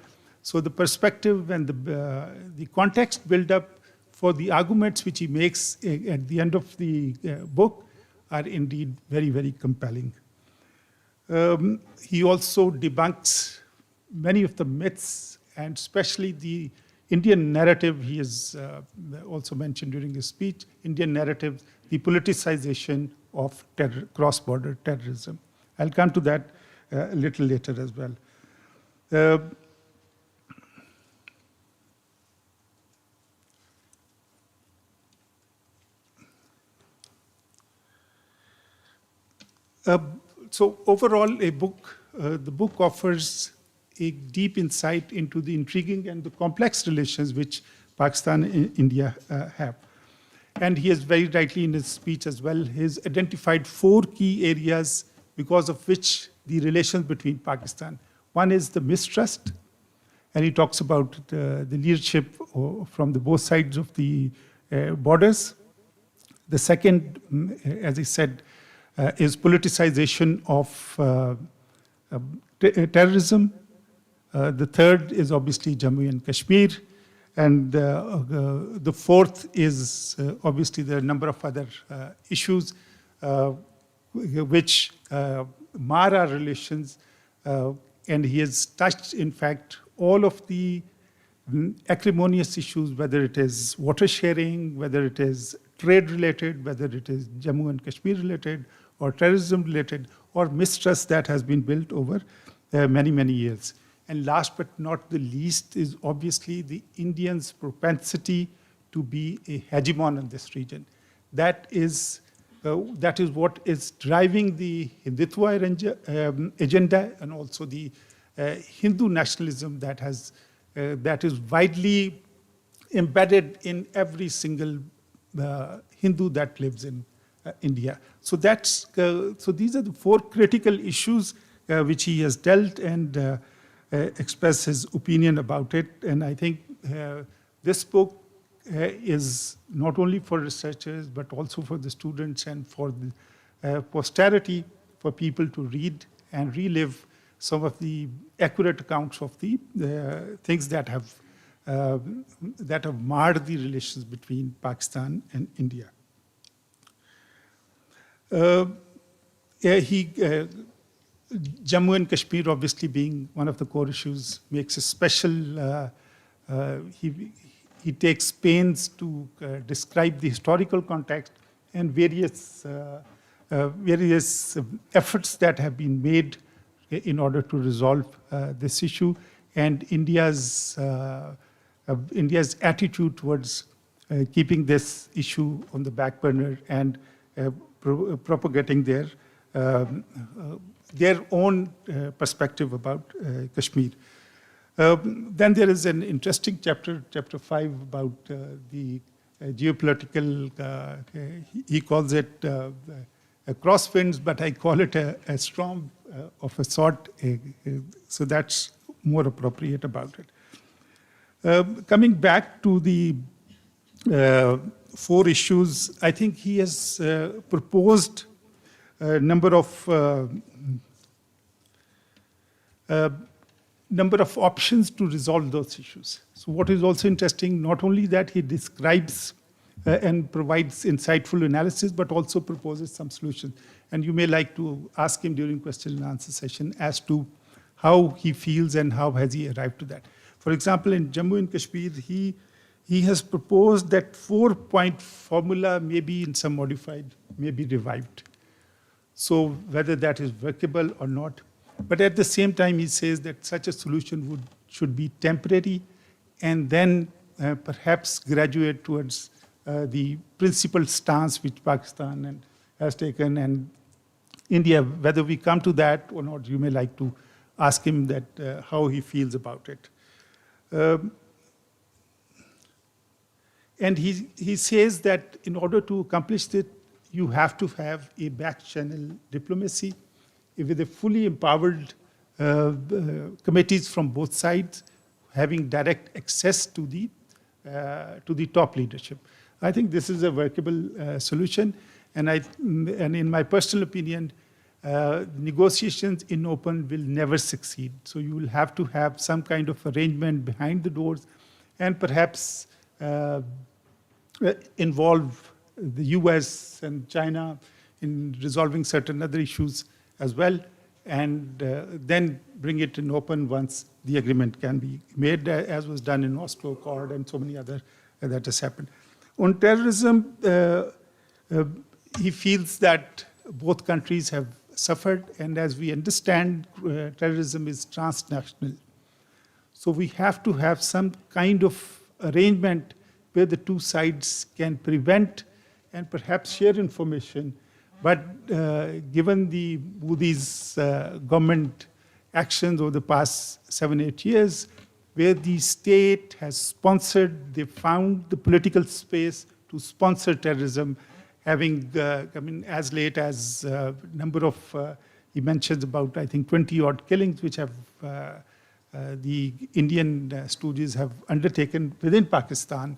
So the perspective and the context build up for the arguments which he makes at the end of the book are indeed very, very compelling. He also debunks many of the myths, and especially the Indian narrative he has also mentioned during his speech, Indian narrative, the politicization of cross-border terrorism. I'll come to that a little later as well. So overall, the book offers a deep insight into the intriguing and the complex relations which Pakistan and India have. And he has very rightly in his speech as well, he has identified 4 key areas because of which the relations between Pakistan. One is the mistrust, and he talks about the leadership from the both sides of the borders. The second, as I said, is politicization of terrorism. The third is obviously Jammu and Kashmir. And the fourth is obviously there are a number of other issues which mar our relations. And he has touched, in fact, all of the acrimonious issues, whether it is water sharing, whether it is trade related, whether it is Jammu and Kashmir related, or terrorism related, or mistrust that has been built over many, many years. And last but not the least is obviously the Indians' propensity to be a hegemon in this region. That is what is driving the Hindutva agenda, and also the Hindu nationalism that is widely embedded in every single Hindu that lives in India. So these are the 4 critical issues which he has dealt and express his opinion about it. And I think this book is not only for researchers, but also for the students and for the posterity, for people to read and relive some of the accurate accounts of the things that have marred the relations between Pakistan and India. Jammu and Kashmir, obviously being one of the core issues, makes a special, he takes pains to describe the historical context and various efforts that have been made in order to resolve this issue, and India's attitude towards keeping this issue on the back burner and propagating their own perspective about Kashmir. Then there is an interesting chapter 5, about the geopolitical, he calls it crosswinds, but I call it a storm of a sort, so that's more appropriate about it. Coming back to the 4 issues, I think he has proposed a number of options to resolve those issues. So what is also interesting, not only that he describes and provides insightful analysis, but also proposes some solutions. And you may like to ask him during question and answer session as to how he feels and how has he arrived to that. For example, in Jammu and Kashmir, he has proposed that 4-point formula may be in some modified, may be revived. So whether that is workable or not. But at the same time, he says that such a solution should be temporary and then perhaps graduate towards the principled stance which Pakistan has taken, and India. Whether we come to that or not, you may like to ask him that how he feels about it. And he says that in order to accomplish it, you have to have a back-channel diplomacy with a fully empowered committees from both sides having direct access to the top leadership. I think this is a workable solution, and in my personal opinion, negotiations in open will never succeed. So you will have to have some kind of arrangement behind the doors, and perhaps involve the US and China in resolving certain other issues as well, and then bring it in open once the agreement can be made, as was done in Oslo Accord and so many other that has happened. On terrorism, he feels that both countries have suffered, and as we understand, terrorism is transnational. So we have to have some kind of arrangement where the two sides can prevent and perhaps share information. But given Modi's government actions over the past 7-8 years, where the state has sponsored, they found the political space to sponsor terrorism, having come in as late as a number of, he mentions about, I think, 20-odd killings, which have the Indian stooges have undertaken within Pakistan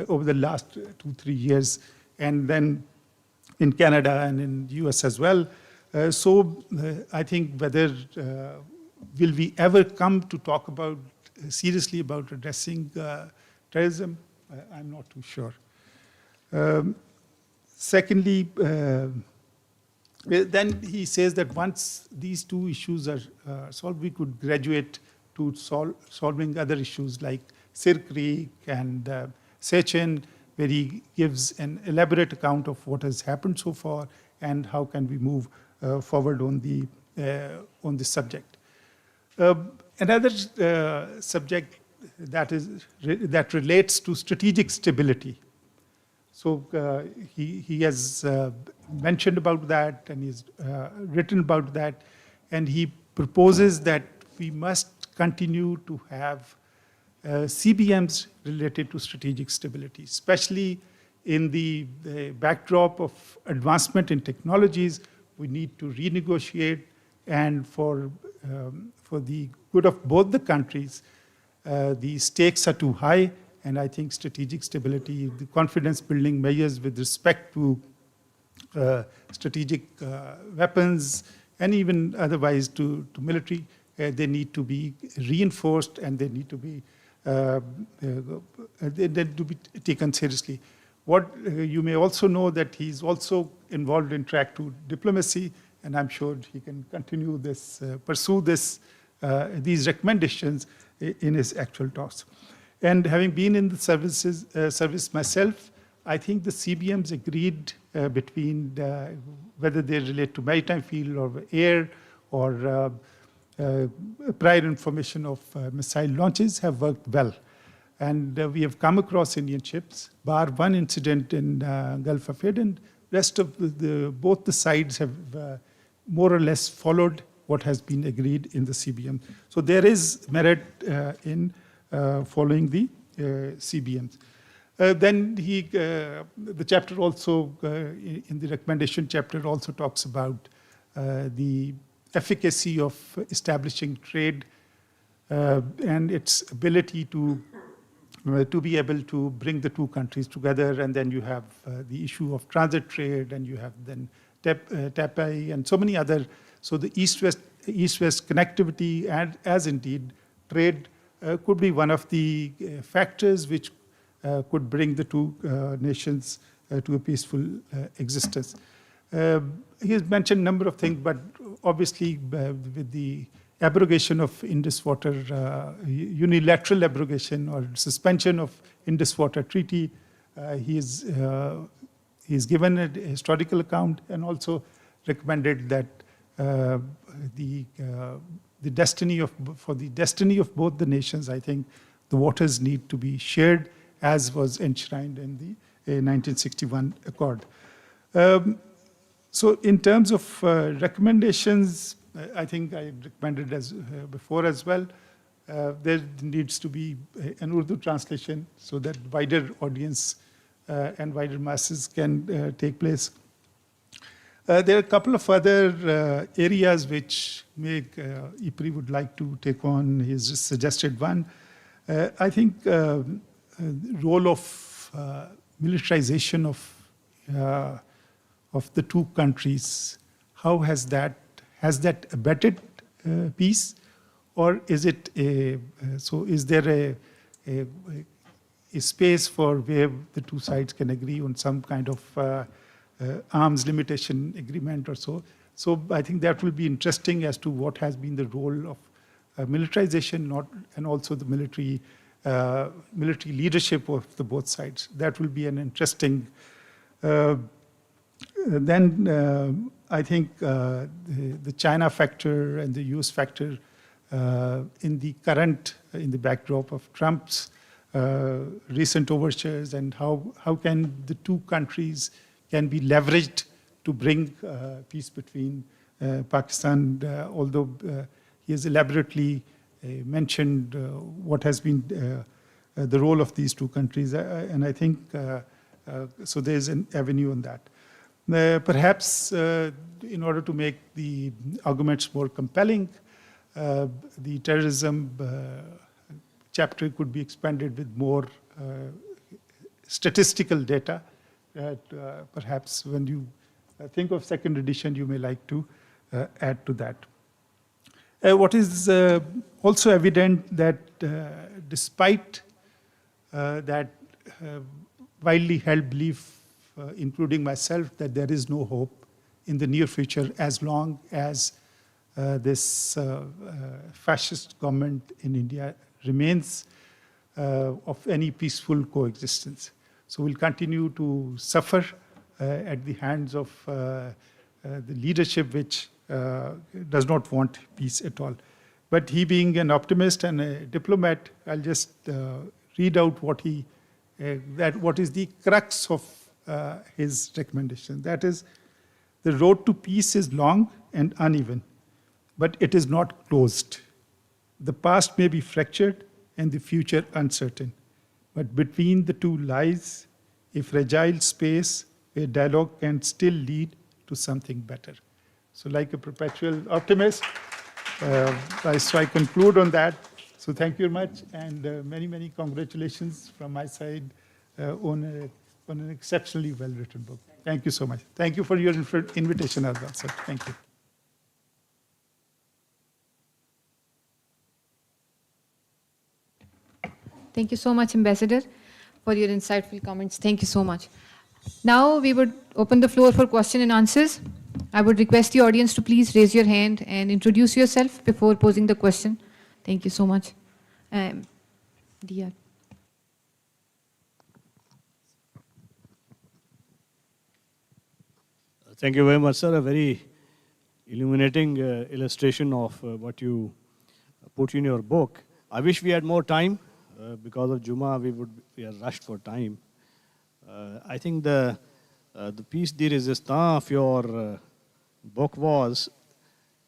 over the last 2-3 years, and then in Canada and in the US as well. So I think whether will we ever come to talk about seriously about addressing terrorism, I'm not too sure. Secondly, then he says that once these two issues are solved, we could graduate to solving other issues like Sir Creek and Sechin, where he gives an elaborate account of what has happened so far and how can we move forward on the subject. Another subject that relates to strategic stability. So he has mentioned about that, and he's written about that, and he proposes that we must continue to have CBMs related to strategic stability, especially in the backdrop of advancement in technologies. We need to renegotiate, and for the good of both the countries, the stakes are too high, and I think strategic stability, the confidence building measures with respect to strategic weapons and even otherwise to military, they need to be reinforced, and they need to be taken seriously. What you may also know that he's also involved in track 2 diplomacy, and I'm sure he can continue this, pursue this, these recommendations in his actual talks. And having been in the service myself, I think the CBMs agreed between whether they relate to maritime field or air or prior information of missile launches have worked well. And we have come across Indian ships, bar one incident in Gulf of Aden. Rest of both the sides have more or less followed what has been agreed in the CBM. So there is merit in following the CBMs. Then the chapter also, in the recommendation chapter, also talks about the efficacy of establishing trade and its ability to be able to bring the two countries together. And then you have the issue of transit trade, and you have then TAPI and so many other. So the East-West connectivity and as indeed trade could be one of the factors which could bring the two nations to a peaceful existence. He has mentioned a number of things, but obviously with the abrogation of Indus Water, unilateral abrogation or suspension of Indus Water Treaty, he's given a historical account and also recommended that for the destiny of both the nations, I think the waters need to be shared, as was enshrined in the 1961 Accord. So in terms of recommendations, I think I recommended as before as well. there needs to be an Urdu translation so that wider audience and wider masses can take place. There are a couple of other areas which IPRI would like to take on. He's just suggested one. I think role of militarization of the two countries. How has that abetted peace, or is it so? Is there a space for where the two sides can agree on some kind of arms limitation agreement or so? So I think that will be interesting as to what has been the role of militarization, and also the military leadership of the both sides. That will be an interesting. Then I think the China factor and the US factor in the backdrop of Trump's recent overtures, and how can the two countries can be leveraged to bring peace between Pakistan, although he has elaborately mentioned what has been the role of these two countries, and I think so there's an avenue on that. Perhaps in order to make the arguments more compelling, the terrorism chapter could be expanded with more statistical data. Perhaps when you think of second edition, you may like to add to that. What is also evident that despite that widely held belief, including myself, that there is no hope in the near future as long as this fascist government in India remains of any peaceful coexistence. So we'll continue to suffer at the hands of the leadership which does not want peace at all. But he, being an optimist and a diplomat, I'll just read out what is the crux of his recommendation. That is, the road to peace is long and uneven, but it is not closed. The past may be fractured and the future uncertain, but between the two lies a fragile space where dialogue can still lead to something better. So like a perpetual optimist, so I conclude on that. So thank you very much, and many, many congratulations from my side on an exceptionally well-written book. Thank you so much. Thank you for your invitation as well, sir. Thank you. Thank you so much, Ambassador, for your insightful comments. Thank you so much. Now we would open the floor for question and answers. I would request the audience to please raise your hand and introduce yourself before posing the question. Thank you so much. Dia. Thank you very much, sir. A very illuminating illustration of what you put in your book. I wish we had more time. Because of Juma, we are rushed for time. I think the piece de resistance of your book was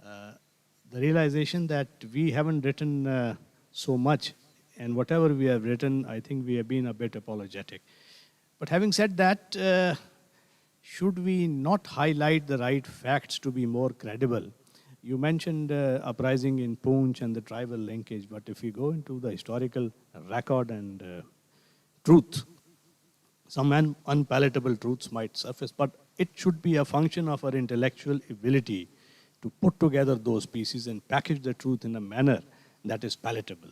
the realization that we haven't written so much, and whatever we have written, I think we have been a bit apologetic. But having said that, should we not highlight the right facts to be more credible? You mentioned uprising in Poonch and the tribal linkage, but if we go into the historical record and truth, some unpalatable truths might surface, but it should be a function of our intellectual ability to put together those pieces and package the truth in a manner that is palatable.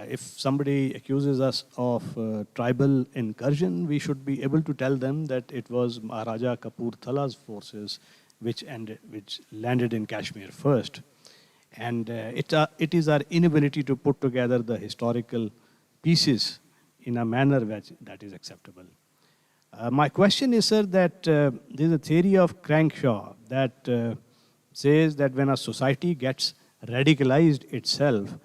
If somebody accuses us of tribal incursion, we should be able to tell them that it was Maharaja Kapurthala's forces which landed in Kashmir first. And it is our inability to put together the historical pieces in a manner that is acceptable. My question is, sir, that there's a theory of Crankshaw that says that when a society gets radicalized itself,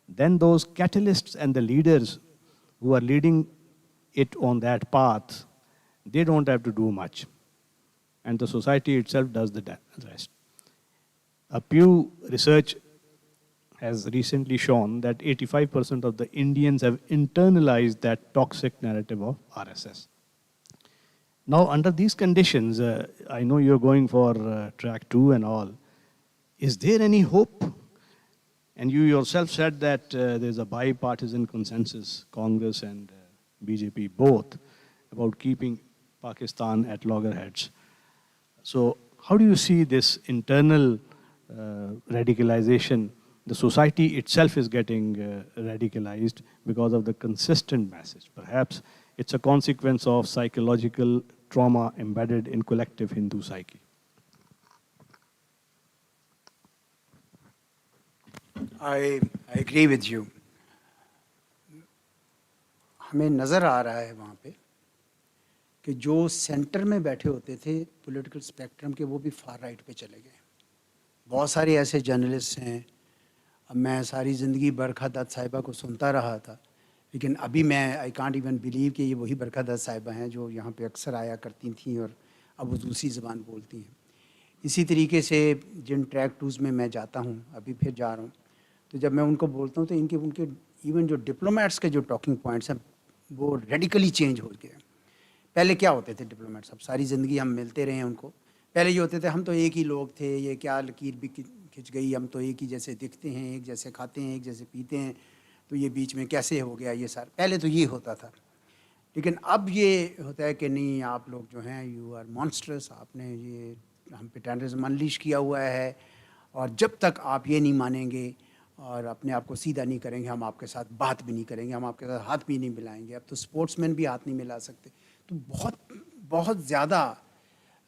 then those catalysts and the leaders who are leading it on that path, they don't have to do much. And the society itself does the rest. A Pew research has recently shown that 85% of the Indians have internalized that toxic narrative of RSS. Now, under these conditions, I know you're going for track 2 and all. Is there any hope? And you yourself said that there's a bipartisan consensus, Congress and BJP both, about keeping Pakistan at loggerheads. So how do you see this internal radicalization? The society itself is getting radicalized because of the consistent message. Perhaps it's a consequence of psychological trauma embedded in collective Hindu psyche. I agree with you. हमें नज़र आ रहा है वहाँ पे कि जो centre में बैठे होते थे पॉलिटिकल स्पेक्ट्रम के, वो भी फार राइट पे चले गए. बहुत सारे ऐसे जर्नलिस्ट हैं. अब मैं सारी ज़िंदगी बरखा दत्त साहिबा को सुनता रहा था, लेकिन अभी मैं आई कांट इवन बिलीव कि ये वही बरखा दत्त साहिबा हैं जो यहाँ पे अक्सर आया करती थी और अब वो दूसरी ज़बान बोलती हैं. इसी तरीके से जिन ट्रैक 2s में मैं जाता हूँ, अभी फिर जा रहा हूँ, तो जब मैं उनको बोलता हूँ तो उनके इवन जो डिप्लोमेट्स के जो टॉकिंग पॉइंट्स हैं वो रेडिकली चेंज हो गए. पहले क्या होते थे डिप्लोमेट्स, अब सारी ज़िंदगी हम मिलते रहे हैं उनको. पहले ये होते थे हम तो एक ही लोग थे, ये क्या लकीर भी खिंच गई, हम तो एक ही जैसे दिखते हैं, एक जैसे खाते हैं, एक जैसे पीते हैं, तो ये बीच में कैसे हो गया ये सारा. पहले तो ये होता था. लेकिन अब ये होता है कि नहीं, आप लोग जो हैं यू आर मॉन्स्टरस, आपने ये हम पे टेररिज्म अनलीश किया हुआ है, और जब तक आप ये नहीं मानेंगे और अपने आप को सीधा नहीं करेंगे, हम आपके साथ बात भी नहीं करेंगे, हम आपके साथ हाथ भी नहीं मिलाएंगे. अब तो स्पोर्ट्समैन भी हाथ नहीं मिला सकते. तो बहुत बहुत ज़्यादा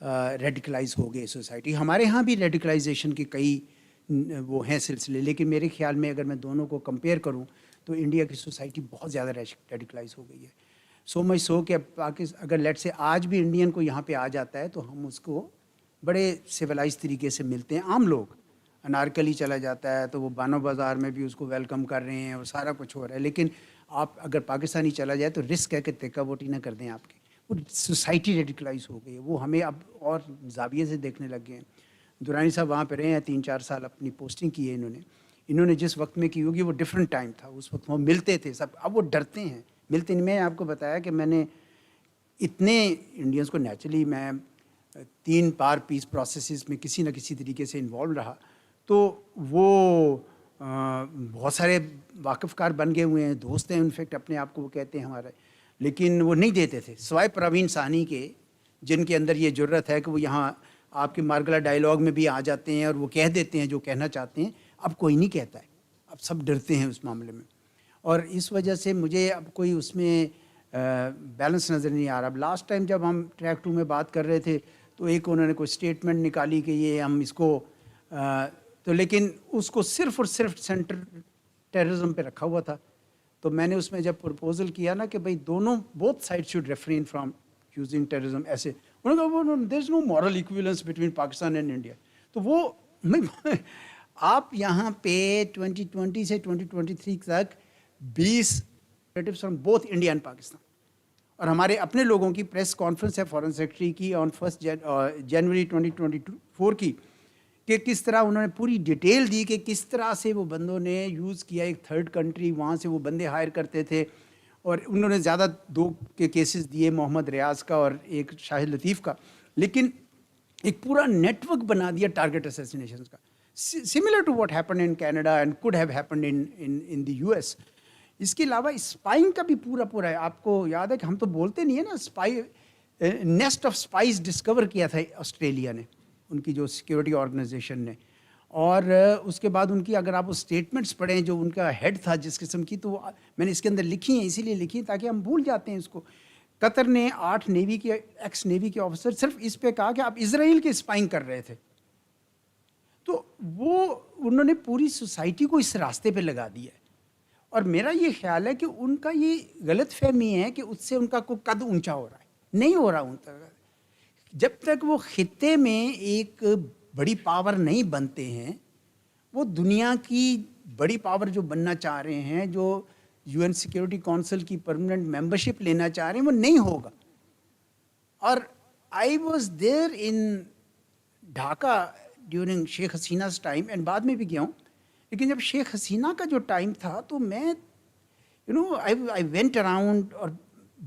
रेडिकलाइज हो गई सोसाइटी. हमारे यहाँ भी रेडिकलाइजेशन के कई वो हैं सिलसिले, लेकिन मेरे ख्याल में अगर मैं दोनों को कंपेयर करूँ तो इंडिया की सोसाइटी बहुत ज़्यादा रेडिकलाइज हो गई है. सो मच सो कि पाकिस्तान अगर लेट से आज भी इंडियन को यहाँ पे आ जाता है तो हम उसको बड़े सिविलाइज तरीके से मिलते हैं. आम लोग, अनारकली चला जाता है तो वो बानो बाज़ार में भी उसको वेलकम कर रहे हैं और सारा कुछ हो रहा है. लेकिन आप अगर पाकिस्तानी चला जाए तो रिस्क है कि तिक्का बोटी ना कर दें आपकी. वो सोसाइटी रेडिकलाइज हो गई है. वो हमें अब और जाविये से देखने लग गए हैं. दुरानी साहब वहाँ पे रहे हैं 3-4 साल, अपनी पोस्टिंग की है इन्होंने जिस वक्त में की होगी वो डिफरेंट टाइम था. उस वक्त वो मिलते थे सब, अब वो डरते हैं, मिलते नहीं. मैं आपको बताया कि मैंने इतने इंडियंस को नेचुरली, मैं 3 बार पीस प्रोसेसेस में किसी न किसी तरीके से इन्वॉल्व रहा, तो वो बहुत सारे वाकिफ़कार बन गए हुए हैं, दोस्त हैं इनफेक्ट अपने आप को वो कहते हैं हमारे. लेकिन वो नहीं देते थे सिवाय प्रवीण साहनी के, जिनके अंदर ये जुर्रत है कि वो यहाँ आपके मार्गला डायलॉग में भी आ जाते हैं और वो कह देते हैं जो कहना चाहते हैं. अब कोई नहीं कहता है, अब सब डरते हैं उस मामले में. और इस वजह से मुझे अब कोई उसमें बैलेंस नज़र नहीं आ रहा. अब लास्ट टाइम जब हम ट्रैक 2 में बात कर रहे थे तो एक उन्होंने कोई स्टेटमेंट निकाली कि ये हम इसको तो लेकिन उसको सिर्फ और सिर्फ सेंटर टेररिज्म पे रखा हुआ था. तो मैंने उसमें जब प्रपोजल किया ना कि भाई दोनों both side should refrain from using terrorism, ऐसे उन्होंने कहा there is no moral equivalence between Pakistan and India. तो वो आप यहाँ पे 2020 से 2023 तक 20 relatives from both India and Pakistan, और हमारे अपने लोगों की प्रेस कॉन्फ्रेंस है फॉरेन सेक्रेटरी की ऑन 1 जनवरी 2024 की, कि किस तरह उन्होंने पूरी डिटेल दी कि किस तरह से वो बंदों ने यूज़ किया एक थर्ड कंट्री, वहाँ से वो बंदे हायर करते थे. और उन्होंने ज़्यादा 2 के केसेस दिए, मोहम्मद रियाज का और एक शाहिद लतीफ़ का, लेकिन एक पूरा नेटवर्क बना दिया टारगेट असैसिनेशन का, similar to what happened in Canada and could have happened in the US. इसके अलावा स्पाइंग का भी पूरा है. आपको याद है कि हम तो बोलते नहीं है ना, spy nest of spice discover किया था ऑस्ट्रेलिया ने, उनकी जो सिक्योरिटी ऑर्गेनाइजेशन ने. और उसके बाद उनकी अगर आप वो स्टेटमेंट्स पढ़ें जो उनका हेड था जिस किस्म की, तो मैंने इसके अंदर लिखी हैं, इसीलिए लिखी ताकि हम भूल जाते हैं इसको. कतर ने 8 नेवी के एक्स नेवी के ऑफिसर सिर्फ इस पे कहा कि आप इजराइल के स्पाइंग कर रहे थे. तो वो उन्होंने पूरी सोसाइटी को इस रास्ते पे लगा दिया है. और मेरा ये ख्याल है कि उनका ये गलत फहमी है कि उससे उनका कोई कद ऊंचा हो रहा है. नहीं हो रहा उनका. जब तक वो खित्ते में एक बड़ी पावर नहीं बनते हैं, वो दुनिया की बड़ी पावर जो बनना चाह रहे हैं, जो यूएन सिक्योरिटी काउंसिल की परमानेंट मेंबरशिप लेना चाह रहे हैं, वो नहीं होगा. और I was there in Dhaka during Sheikh Hasina's time, and बाद में भी गया हूँ. लेकिन जब शेख हसीना का जो टाइम था तो मैं आई वेंट अराउंड और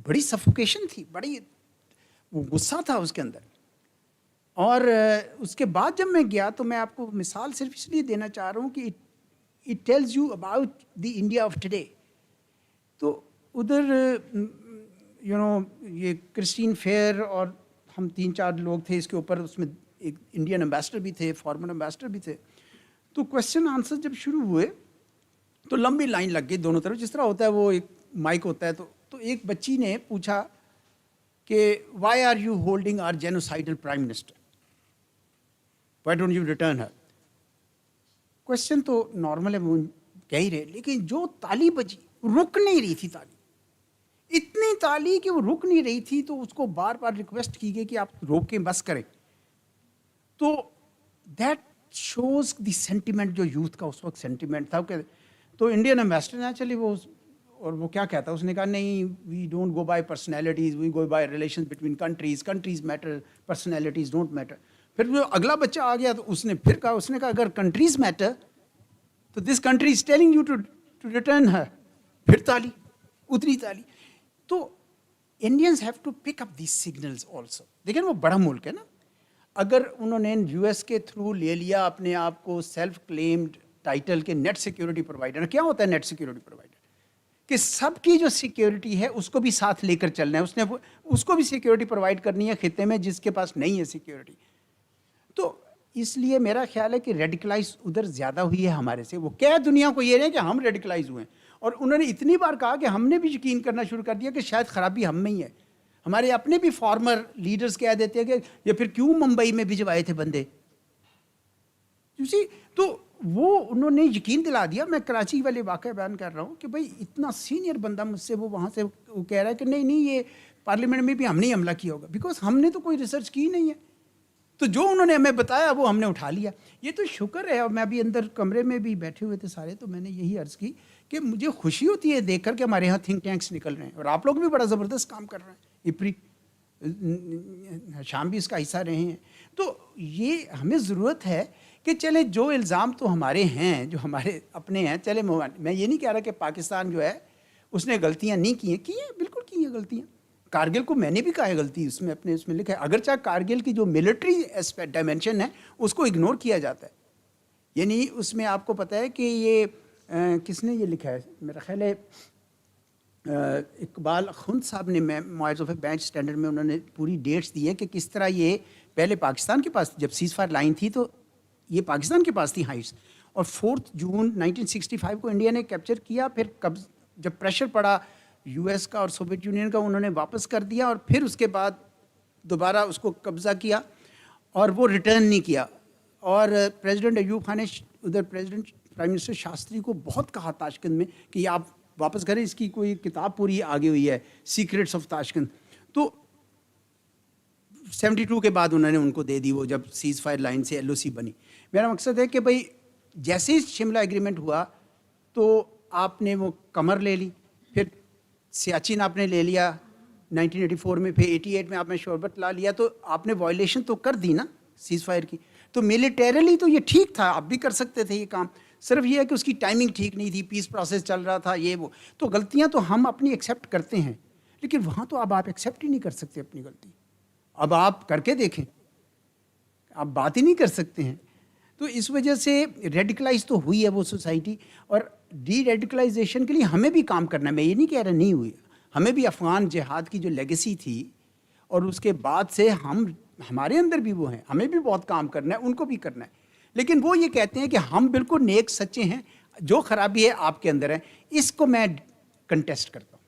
बड़ी सफोकेशन थी, बड़ी वो गुस्सा था उसके अंदर। और उसके बाद जब मैं गया तो मैं आपको मिसाल सिर्फ इसलिए देना चाह रहा हूँ कि it tells you about the India of today. तो उधर ये क्रिस्टीन फेयर और हम 3-4 लोग थे इसके ऊपर, उसमें एक इंडियन एम्बेसडर भी थे, फॉरेन एम्बेसडर भी थे। तो क्वेश्चन आंसर जब शुरू हुए तो लंबी लाइन लग गई दोनों तरफ, जिस तरह होता है वो एक माइक होता है। तो एक बच्ची ने पूछा कि why are you holding our genocidal prime minister, why don't you return her. Question तो नॉर्मल है, वो कह ही रहे, लेकिन जो ताली बजी रुक नहीं रही थी, ताली इतनी ताली कि वो रुक नहीं रही थी। तो उसको बार बार रिक्वेस्ट की गई कि आप रोक के बस करें। तो दैट शोज द सेंटिमेंट, जो यूथ का उस वक्त सेंटिमेंट था। तो इंडियन एम्बेसडर ने चलिए वो क्या कहता, उसने कहा नहीं, we don't go by personalities, we go by relation between countries, countries matter, personalities don't matter. फिर जो अगला बच्चा आ गया तो उसने कहा अगर कंट्रीज मैटर तो this country is telling you to return her. फिर ताली, उतनी ताली। तो Indians have to pick up these signals also. देखिए वो बड़ा मुल्क है ना, अगर उन्होंने यूएस के थ्रू ले लिया अपने आप को सेल्फ क्लेम्ड टाइटल के नेट सिक्योरिटी प्रोवाइडर। क्या होता है नेट सिक्योरिटी प्रोवाइडर? कि सबकी जो सिक्योरिटी है उसको भी साथ लेकर चलना है, उसने उसको भी सिक्योरिटी प्रोवाइड करनी है खित्ते में जिसके पास नहीं है सिक्योरिटी। तो इसलिए मेरा ख्याल है कि रेडिकलाइज उधर ज़्यादा हुई है हमारे से। वो क्या दुनिया को ये नहीं कि हम रेडिकलाइज हुए हैं, और उन्होंने इतनी बार कहा कि हमने भी यकीन करना शुरू कर दिया कि शायद खराबी हम में ही है। हमारे अपने भी फॉर्मर लीडर्स कह देते हैं कि ये फिर क्यों मुंबई में भिजवाए थे बंदे। तो वो उन्होंने यकीन दिला दिया। मैं कराची वाले वाक़या बयान कर रहा हूँ कि भाई इतना सीनियर बंदा मुझसे वो वहाँ से वो कह रहा है कि नहीं ये पार्लियामेंट में भी हमने ही हमला किया होगा, बिकॉज हमने तो कोई रिसर्च की नहीं है। तो जो उन्होंने हमें बताया वो हमने उठा लिया। ये तो शुक्र है। और मैं अभी अंदर कमरे में भी बैठे हुए थे सारे, तो मैंने यही अर्ज़ की कि मुझे खुशी होती है देखकर कि हमारे यहाँ थिंक टैंक्स निकल रहे हैं, और आप लोग भी बड़ा ज़बरदस्त काम कर रहे हैं। इप्री शाम भी इसका हिस्सा रहे हैं। तो ये हमें ज़रूरत है कि चले जो इल्ज़ाम तो हमारे हैं, जो हमारे अपने हैं, चले मैं ये नहीं कह रहा कि पाकिस्तान जो है उसने गलतियाँ नहीं की हैं, बिल्कुल की हैं गलतियाँ। कारगिल को मैंने भी कहा है गलती, उसमें अपने उसमें लिखा है। अगर चाहे कारगिल की जो मिलिट्री एस्पेक्ट डायमेंशन है उसको इग्नोर किया जाता है, यानी उसमें आपको पता है कि ये किसने ये लिखा है, मेरा ख्याल है इकबाल खुंद साहब ने Moiz of A bench standard में उन्होंने पूरी डेट्स दी है कि किस तरह ये पहले पाकिस्तान के पास जब सीज फायर लाइन थी तो ये पाकिस्तान के पास थी हाइट्स, और 4 जून 1965 को इंडिया ने कैप्चर किया। फिर जब प्रेशर पड़ा यूएस का और सोवियत यूनियन का, उन्होंने वापस कर दिया, और फिर उसके बाद दोबारा उसको कब्ज़ा किया और वो रिटर्न नहीं किया। और प्रेसिडेंट अयूब खान ने उधर प्रेसिडेंट प्राइम मिनिस्टर शास्त्री को बहुत कहा ताशकंद में कि आप वापस करें, इसकी कोई किताब पूरी आगे हुई है, सीक्रेट्स ऑफ ताशकंद। तो 72 के बाद उन्होंने उनको दे दी वो, जब सीज़ फायर लाइन से एलओसी बनी। मेरा मकसद है कि भाई जैसे ही शिमला एग्रीमेंट हुआ तो आपने वो कमर ले ली, फिर सियाचिन आपने ले लिया 1984 में, फिर 88 में आपने शोरबत ला लिया। तो आपने वायलेशन तो कर दी ना सीज़ फायर की। तो मिलिटरीली तो ये ठीक था, आप भी कर सकते थे ये काम, सिर्फ ये है कि उसकी टाइमिंग ठीक नहीं थी, पीस प्रोसेस चल रहा था, ये वो। तो गलतियां तो हम अपनी एक्सेप्ट करते हैं, लेकिन वहाँ तो अब आप एक्सेप्ट ही नहीं कर सकते अपनी गलती। अब आप करके देखें, आप बात ही नहीं कर सकते हैं। तो इस वजह से रेडिकलाइज तो हुई है वो सोसाइटी, और डी रेडिकलाइजेशन के लिए हमें भी काम करना है। मैं ये नहीं कह रहा नहीं हुई, हमें भी अफ़गान जिहाद की जो लेगेसी थी और उसके बाद से हमारे अंदर भी वो हैं, हमें भी बहुत काम करना है, उनको भी करना है। लेकिन वो ये कहते हैं कि हम बिल्कुल नेक सच्चे हैं, जो खराबी है आपके अंदर है। इसको मैं कंटेस्ट करता हूँ।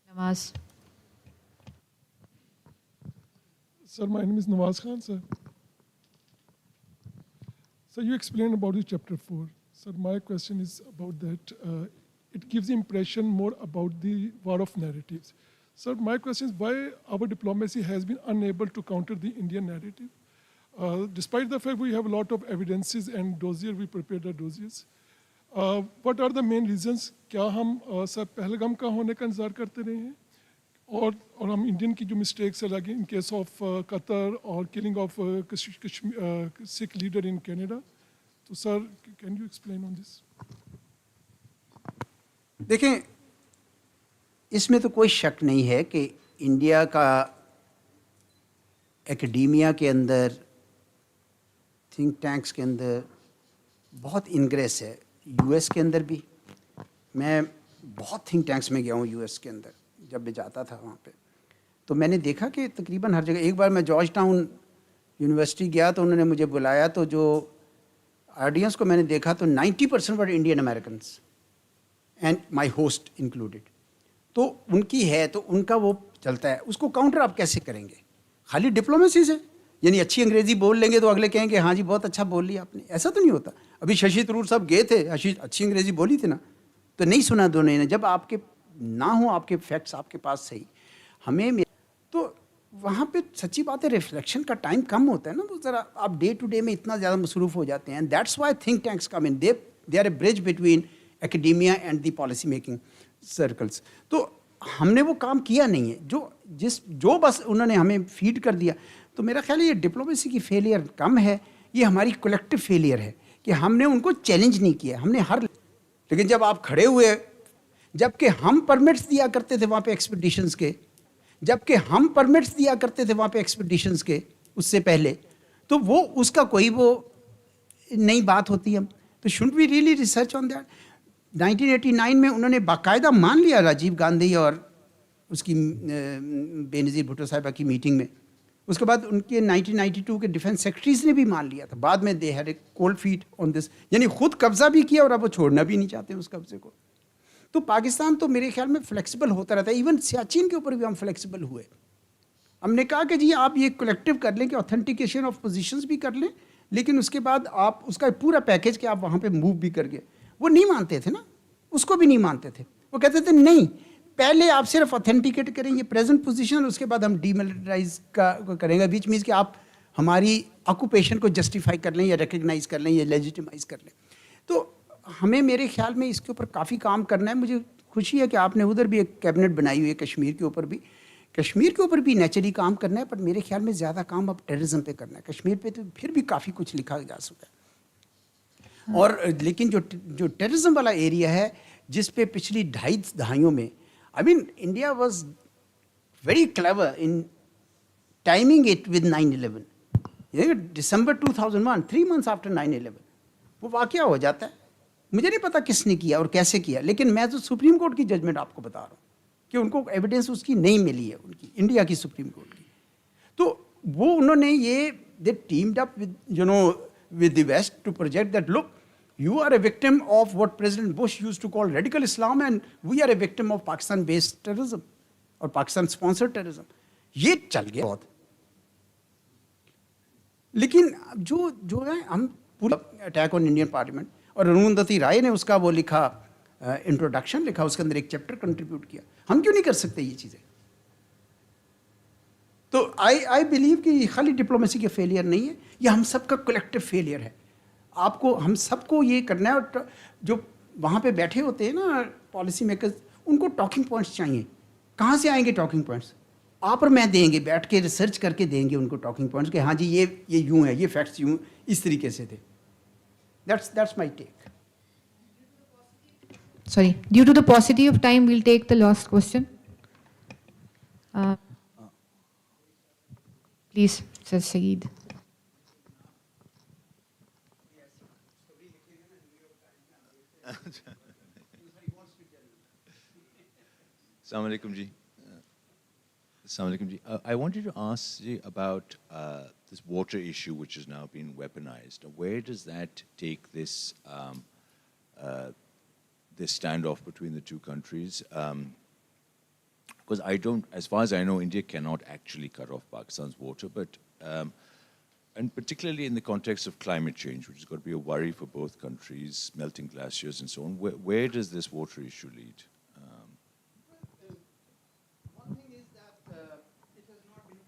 Nawaz. Sir, my name is Nawaz Khan, sir. So you explained about the chapter 4. Sir, my question is about that. It gives the impression more about the war of narratives. Sir, my question is why our diplomacy has been unable to counter the Indian narrative. Despite the fact we have a lot of evidences and dossier, we prepared the dossiers. What are the main reasons? क्या हम sir Pahalgam का होने का इंतजार करते रहे हैं? और हम इंडियन की जो मिस्टेक्स है like in case of Qatar और killing of Sikh leader in Canada, तो sir can you explain on this? देखें, इसमें तो कोई शक नहीं है कि इंडिया का एकेडमिया के अंदर, थिंक टैंक्स के अंदर बहुत इनग्रेस है। यूएस के अंदर भी, मैं बहुत थिंक टैंक्स में गया हूँ यूएस के अंदर, जब मैं जाता था वहाँ पे, तो मैंने देखा कि तकरीबन हर जगह। एक बार मैं जॉर्ज टाउन यूनिवर्सिटी गया तो उन्होंने मुझे बुलाया, तो जो ऑडियंस को मैंने देखा तो 90% वर Indian American and my host included. तो उनकी है तो उनका वो चलता है, उसको काउंटर आप कैसे करेंगे? खाली डिप्लोमेसी से, यानी अच्छी अंग्रेजी बोल लेंगे तो अगले कहेंगे हाँ जी बहुत अच्छा बोल लिया आपने, ऐसा तो नहीं होता। अभी शशि थरूर साहब गए थे, अच्छी अंग्रेजी बोली थी ना, तो नहीं सुना दोनों ने। जब आपके ना हो, आपके फैक्ट्स आपके पास सही, हमें तो वहाँ पे सच्ची बात है रिफ्लेक्शन का टाइम कम होता है ना, तो ज़रा आप डे टू डे में इतना ज़्यादा मसरूफ़ हो जाते हैं। That's why think tanks come in, they are a bridge between academia and the policy making circles. तो हमने वो काम किया नहीं है, जो बस उन्होंने हमें फीड कर दिया। तो मेरा ख्याल है ये डिप्लोमेसी की फेलियर कम है, ये हमारी कलेक्टिव फेलियर है कि हमने उनको चैलेंज नहीं किया। हमने लेकिन जब आप खड़े हुए, जबकि हम परमिट्स दिया करते थे वहाँ पे एक्सपेडिशंस के, जबकि हम परमिट्स दिया करते थे वहाँ पे एक्सपेडिशंस के उससे पहले, तो वो उसका कोई वो नई बात होती है। तो should we really research on that? 1989 में उन्होंने बाकायदा मान लिया, राजीव गांधी और उसकी बेनज़ीर भुट्टो साहिबा की मीटिंग में। उसके बाद उनके 1992 के डिफेंस सेक्रेटरीज ने भी मान लिया था। बाद में they had a cold feet on this, यानी खुद कब्जा भी किया और अब वो छोड़ना भी नहीं चाहते उस कब्जे को। तो पाकिस्तान तो मेरे ख्याल में फ्लेक्सिबल होता रहता है। इवन सियाचिन के ऊपर भी हम फ्लेक्सिबल हुए। हमने कहा कि जी आप ये कलेक्टिव कर लें कि ऑथेंटिकेशन ऑफ पोजीशंस भी कर लें, लेकिन उसके बाद आप उसका पूरा पैकेज कि आप वहाँ पे मूव भी कर गए। वो नहीं मानते थे ना, उसको भी नहीं मानते थे। वो कहते थे नहीं, पहले आप सिर्फ ऑथेंटिकेट करेंगे प्रेजेंट पोजीशन, उसके बाद हम डीमिलिटराइज का करेंगे। बीच मीन्स कि आप हमारी ऑक्यूपेशन को जस्टिफाई कर लें या रिकग्नाइज कर लें या लेजिटिमाइज कर लें। तो हमें मेरे ख्याल में इसके ऊपर काफ़ी काम करना है। मुझे खुशी है कि आपने उधर भी एक कैबिनेट बनाई हुई है, कश्मीर के ऊपर भी। कश्मीर के ऊपर भी नेचुरली काम करना है, पर मेरे ख्याल में ज़्यादा काम अब टेररिज्म पे करना है। कश्मीर पे तो फिर भी काफ़ी कुछ लिखा जा सकता है। और लेकिन जो टेररिज्म वाला एरिया है, जिस पे पिछली 2.5 दहाइयों में, I mean India was very clever in timing it with 9/11। December 2001, 3 months after 9/11 वो वाकया हो जाता है। मुझे नहीं पता किसने किया और कैसे किया, लेकिन मैं तो सुप्रीम कोर्ट की जजमेंट आपको बता रहा हूँ कि उनको एविडेंस उसकी नहीं मिली है, उनकी इंडिया की सुप्रीम कोर्ट की। तो वो उन्होंने ये they teamed up with with the West to project that, look, you are a victim of what President Bush used to call radical Islam, and we are a victim of Pakistan-based terrorism or Pakistan-sponsored terrorism. ये चल गया बहुत। लेकिन जो है हम पूरा attack on Indian parliament, और अरुंधति राय ने उसका वो लिखा, इंट्रोडक्शन लिखा, उसके अंदर एक चैप्टर कंट्रीब्यूट किया। हम क्यों नहीं कर सकते ये चीज़ें? तो आई बिलीव कि खाली डिप्लोमेसी के फेलियर नहीं है, ये हम सबका कलेक्टिव फेलियर है। आपको हम सबको ये करना है। और जो वहाँ पे बैठे होते हैं ना पॉलिसी मेकर्स, उनको टॉकिंग पॉइंट्स चाहिए। कहाँ से आएंगे टॉकिंग पॉइंट्स? आप और मैं देंगे, बैठ के रिसर्च करके देंगे उनको टॉकिंग पॉइंट्स कि हाँ जी ये यूँ है, ये फैक्ट्स यूँ इस तरीके से थे। That's my take. Sorry, due to the paucity of time, we'll take the last question. Please, Sir Saeed. Assalamu alaikum ji. Assalamu alaikum ji. I wanted to ask you about this water issue, which has now been weaponized. Where does that take this this standoff between the two countries? Because as far as I know, India cannot actually cut off Pakistan's water, but and particularly in the context of climate change, which has got to be a worry for both countries, melting glaciers and so on. Where does this water issue lead? One thing is that it has not been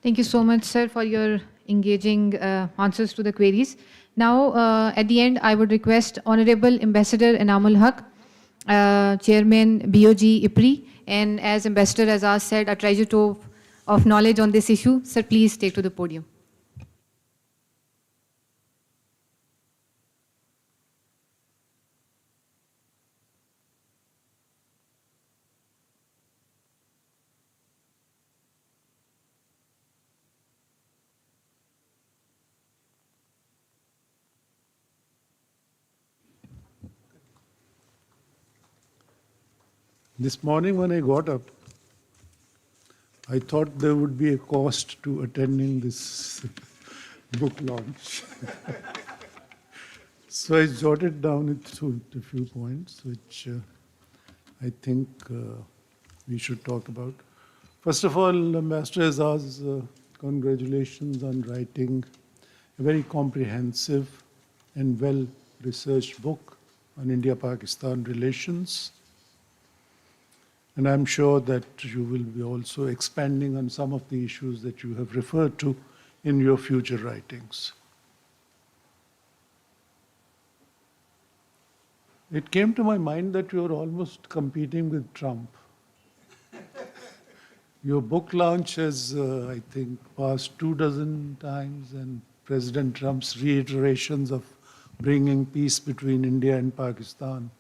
Thank you so much, sir, for your engaging answers to the queries. Now, at the end, I would request Honorable Ambassador Enamul Haq, Chairman BOG IPRI, and as Ambassador Azaz said, a treasure trove of knowledge on this issue. Sir, please take to the podium. This morning when I got up, I thought there would be a cost to attending this book launch. So I jotted down a few points which I think we should talk about. First of all, Ambassador Azaz, congratulations on writing a very comprehensive and well-researched book on India-Pakistan relations. And I'm sure that you will be also expanding on some of the issues that you have referred to in your future writings. It came to my mind that you're almost competing with Trump. Your book launch has, I think, passed 24 times, and President Trump's reiterations of bringing peace between India and Pakistan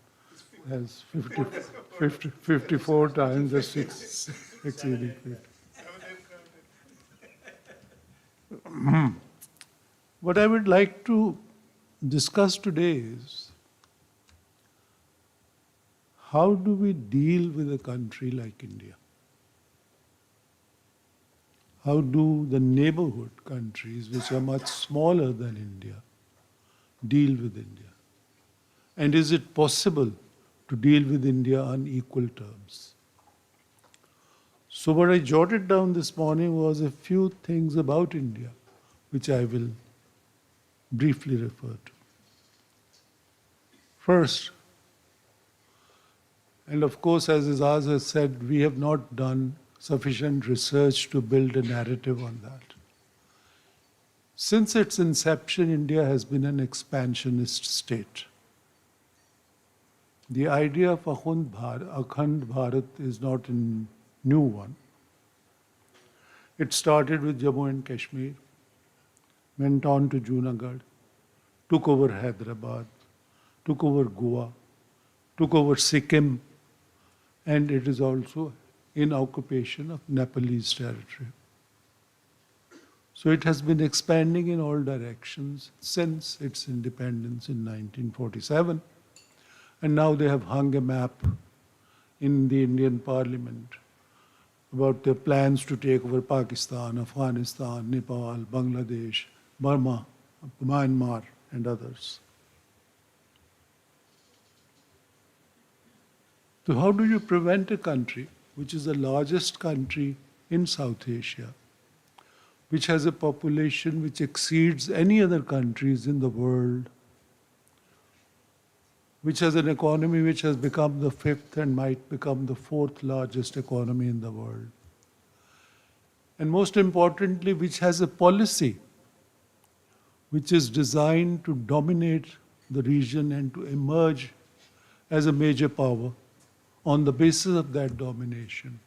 has 54 times exceeding it. What I would like to discuss today is how do we deal with a country like India? How do the neighborhood countries, which are much smaller than India, deal with India? And is it possible to deal with India on equal terms? So what I jotted down this morning was a few things about India, which I will briefly refer to. First, and of course, as Azaz has said, we have not done sufficient research to build a narrative on that. Since its inception, India has been an expansionist state. The idea of Akhand Bharat is not a new one. It started with Jammu and Kashmir, went on to Junagadh, took over Hyderabad, took over Goa, took over Sikkim, and it is also in occupation of Nepalese territory. So it has been expanding in all directions since its independence in 1947. And now they have hung a map in the Indian Parliament about their plans to take over Pakistan, Afghanistan, Nepal, Bangladesh, Burma, Myanmar, and others. So how do you prevent a country, which is the largest country in South Asia, which has a population which exceeds any other countries in the world, which has an economy which has become the fifth and might become the fourth largest economy in the world, and most importantly, which has a policy which is designed to dominate the region and to emerge as a major power on the basis of that domination?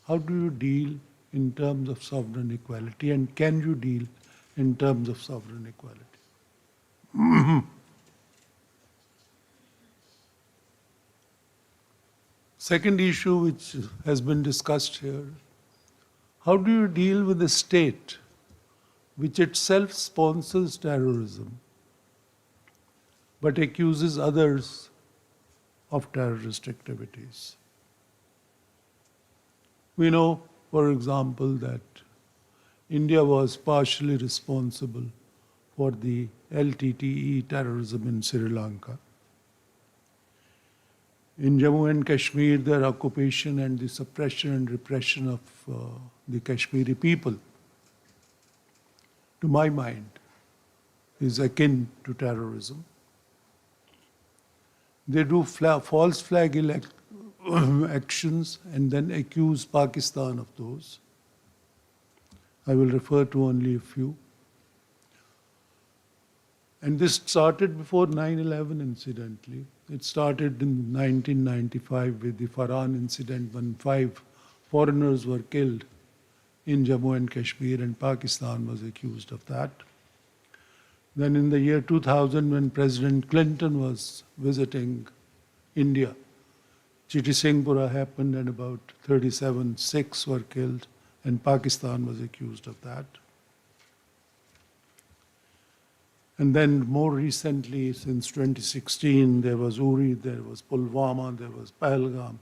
How do you deal in terms of sovereign equality, and can you deal in terms of sovereign equality? Second issue which has been discussed here, how do you deal with a state which itself sponsors terrorism but accuses others of terrorist activities? We know, for example, that India was partially responsible for the LTTE terrorism in Sri Lanka. In Jammu and Kashmir, their occupation and the suppression and repression of the Kashmiri people, to my mind, is akin to terrorism. They do false flag actions and then accuse Pakistan of those. I will refer to only a few. And this started before 9/11, incidentally. It started in 1995 with the Farhan incident when 5 foreigners were killed in Jammu and Kashmir, and Pakistan was accused of that. Then in the year 2000, when President Clinton was visiting India, Chitty Singhpura happened and about 37 Sikhs were killed, and Pakistan was accused of that. And then more recently, since 2016, there was Uri, there was Pulwama, there was Pahalgam.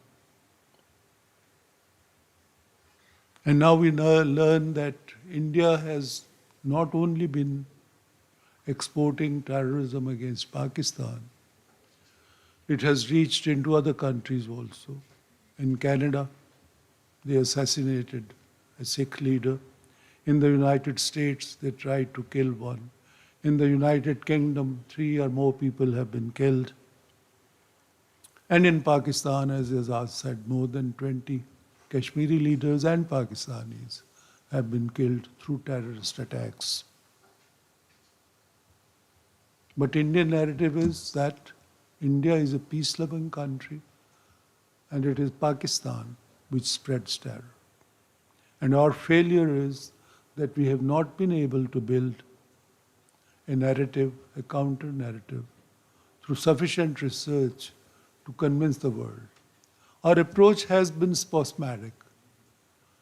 And now we learn that India has not only been exporting terrorism against Pakistan, it has reached into other countries also. In Canada, they assassinated a Sikh leader. In the United States, they tried to kill one. In the United Kingdom, 3 or more people have been killed. And in Pakistan, as Azaz said, more than 20 Kashmiri leaders and Pakistanis have been killed through terrorist attacks. But Indian narrative is that India is a peace-loving country, and it is Pakistan which spreads terror. And our failure is that we have not been able to build a narrative, a counter-narrative, through sufficient research to convince the world. Our approach has been spasmodic.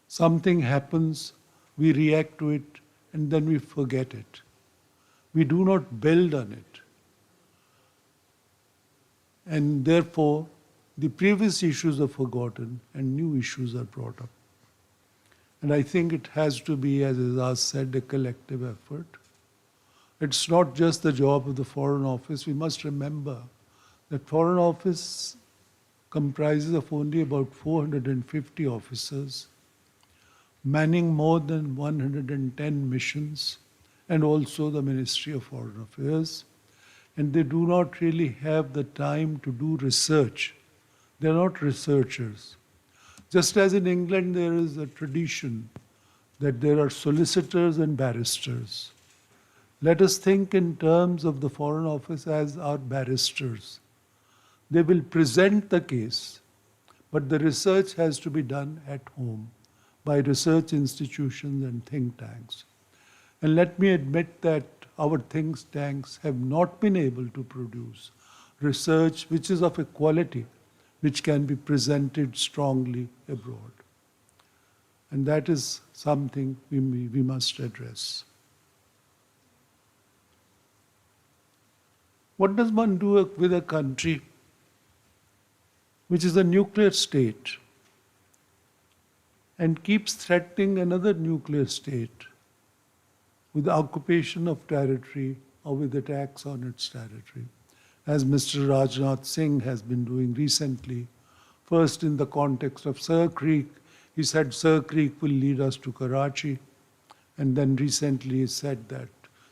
Something happens, we react to it, and then we forget it. We do not build on it. And therefore, the previous issues are forgotten and new issues are brought up. And I think it has to be, as Azaz said, a collective effort. It's not just the job of the Foreign Office. We must remember that Foreign Office comprises of only about 450 officers, manning more than 110 missions, and also the Ministry of Foreign Affairs. And they do not really have the time to do research. They're not researchers. Just as in England, there is a tradition that there are solicitors and barristers. Let us think in terms of the Foreign Office as our barristers. They will present the case, but the research has to be done at home by research institutions and think tanks. And let me admit that our think tanks have not been able to produce research which is of a quality which can be presented strongly abroad. And that is something we must address. What does one do with a country which is a nuclear state and keeps threatening another nuclear state with the occupation of territory or with attacks on its territory, as Mr. Rajnath Singh has been doing recently? First, in the context of Sir Creek, he said Sir Creek will lead us to Karachi, and then recently he said that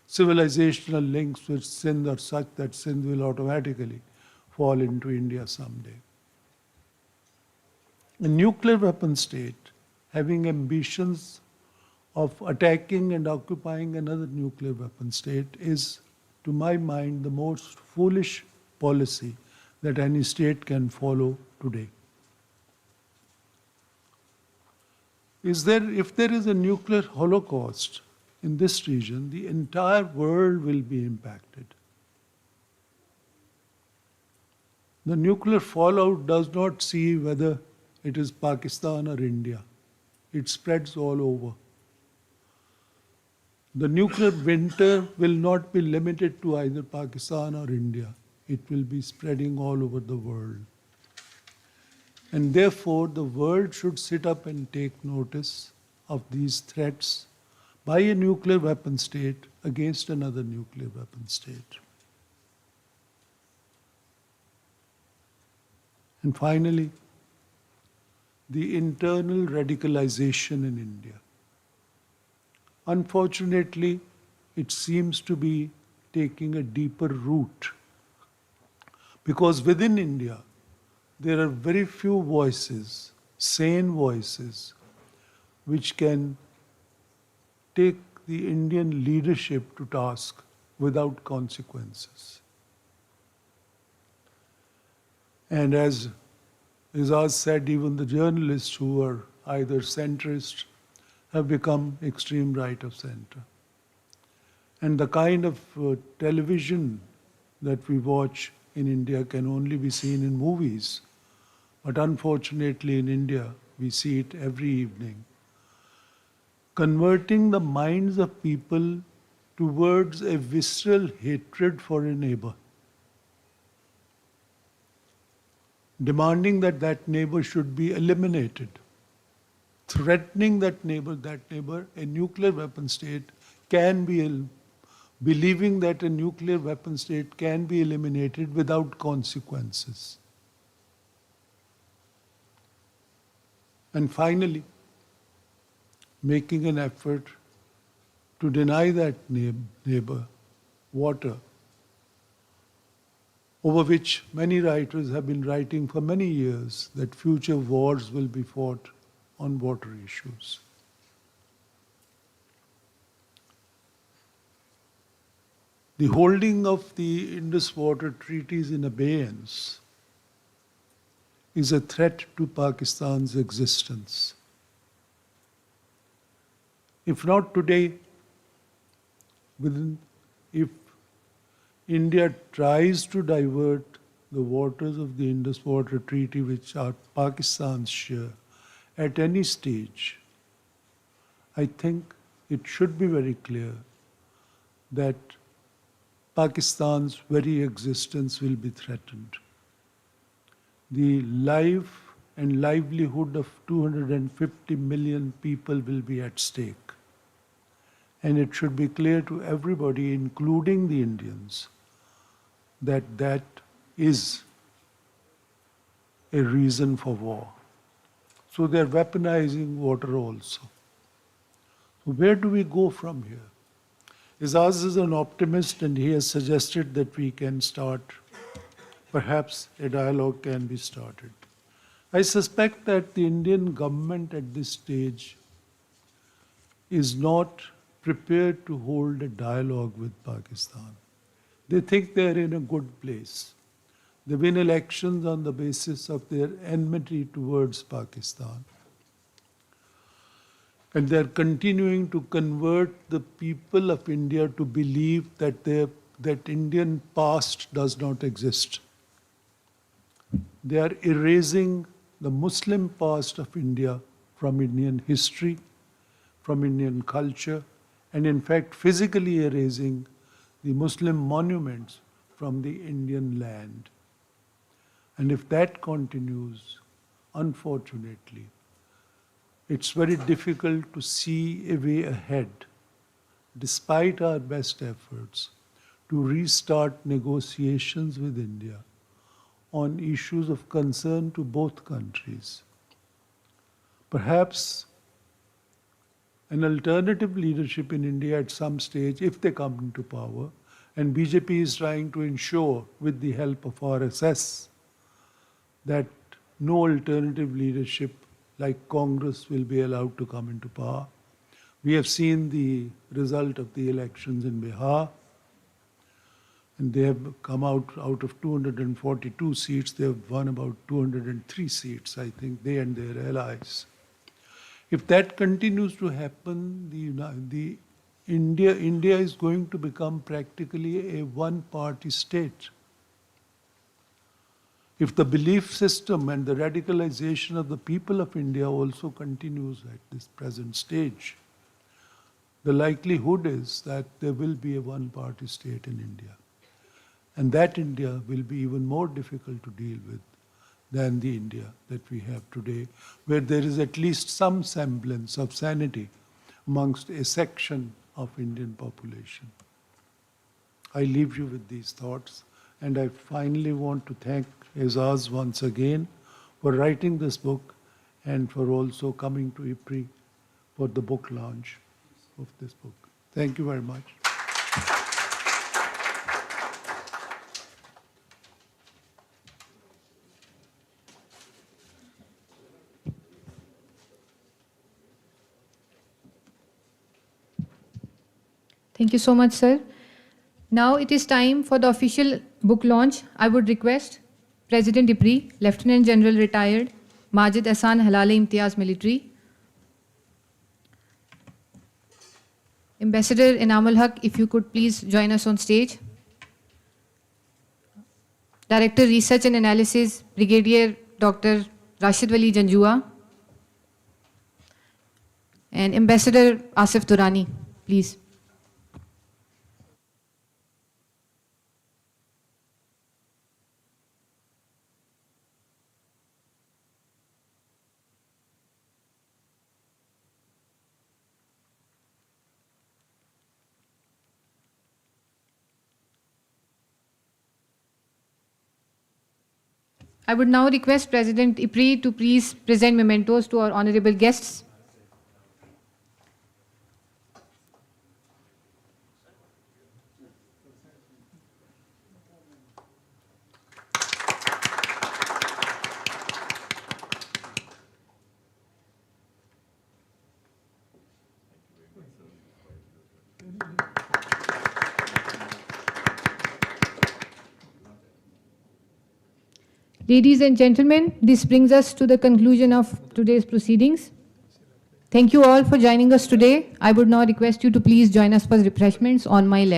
civilizational links with Sindh are such that Sindh will automatically fall into India someday. A nuclear weapon state having ambitions of attacking and occupying another nuclear weapon state is, to my mind, the most foolish policy that any state can follow today. If there is a nuclear holocaust in this region, the entire world will be impacted. The nuclear fallout does not see whether it is Pakistan or India. It spreads all over. The nuclear winter will not be limited to either Pakistan or India. It will be spreading all over the world. And therefore, the world should sit up and take notice of these threats by a nuclear weapon state against another nuclear weapon state. And finally, the internal radicalization in India. Unfortunately, it seems to be taking a deeper root, because within India, there are very few voices, sane voices, which can take the Indian leadership to task without consequences. And as Izaz said, even the journalists who are either centrist have become extreme right of center. And the kind of television that we watch in India can only be seen in movies. But unfortunately, in India, we see it every evening. Converting the minds of people towards a visceral hatred for a neighbor. Demanding that that neighbor should be eliminated. Threatening that neighbor, a nuclear weapon state can be, believing that a nuclear weapon state can be eliminated without consequences. And finally, making an effort to deny that neighbor water, over which many writers have been writing for many years that future wars will be fought on water issues. The holding of the Indus Water Treaties in abeyance is a threat to Pakistan's existence. If not today, if India tries to divert the waters of the Indus Water Treaty, which are Pakistan's share, at any stage, I think it should be very clear that Pakistan's very existence will be threatened. The life and livelihood of 250 million people will be at stake. And it should be clear to everybody, including the Indians, that that is a reason for war. So they're weaponizing water also. So where do we go from here? Izaz is an optimist and he has suggested that we can start, perhaps a dialogue can be started. I suspect that the Indian government at this stage is not prepared to hold a dialogue with Pakistan. They think they're in a good place. They win elections on the basis of their enmity towards Pakistan. And they're continuing to convert the people of India to believe that that Indian past does not exist. They are erasing the Muslim past of India from Indian history, from Indian culture, and in fact physically erasing the Muslim monuments from the Indian land. And if that continues, unfortunately, it's very difficult to see a way ahead, despite our best efforts, to restart negotiations with India on issues of concern to both countries. Perhaps an alternative leadership in India at some stage, if they come into power, and BJP is trying to ensure, with the help of RSS, that no alternative leadership like Congress will be allowed to come into power. We have seen the result of the elections in Bihar, and they have come out of 242 seats, they have won about 203 seats, I think, they and their allies. If that continues to happen, India is going to become practically a one-party state. If the belief system and the radicalization of the people of India also continues at this present stage, the likelihood is that there will be a one-party state in India. And that India will be even more difficult to deal with than the India that we have today, where there is at least some semblance of sanity amongst a section of Indian population. I leave you with these thoughts, and I finally want to thank Izaz once again for writing this book and for also coming to IPRI for the book launch of this book. Thank you very much. Thank you so much, sir. Now it is time for the official book launch. I would request President IPRI, Lieutenant General Retired, Majid Ehsan Halale Imtiaz Military, Ambassador Inamul Haq, if you could please join us on stage. Director Research and Analysis, Brigadier Dr. Rashid Wali Janjua, and Ambassador Asif Durrani, please. I would now request President IPRI to please present mementos to our honorable guests. Ladies and gentlemen, this brings us to the conclusion of today's proceedings. Thank you all for joining us today. I would now request you to please join us for refreshments on my left.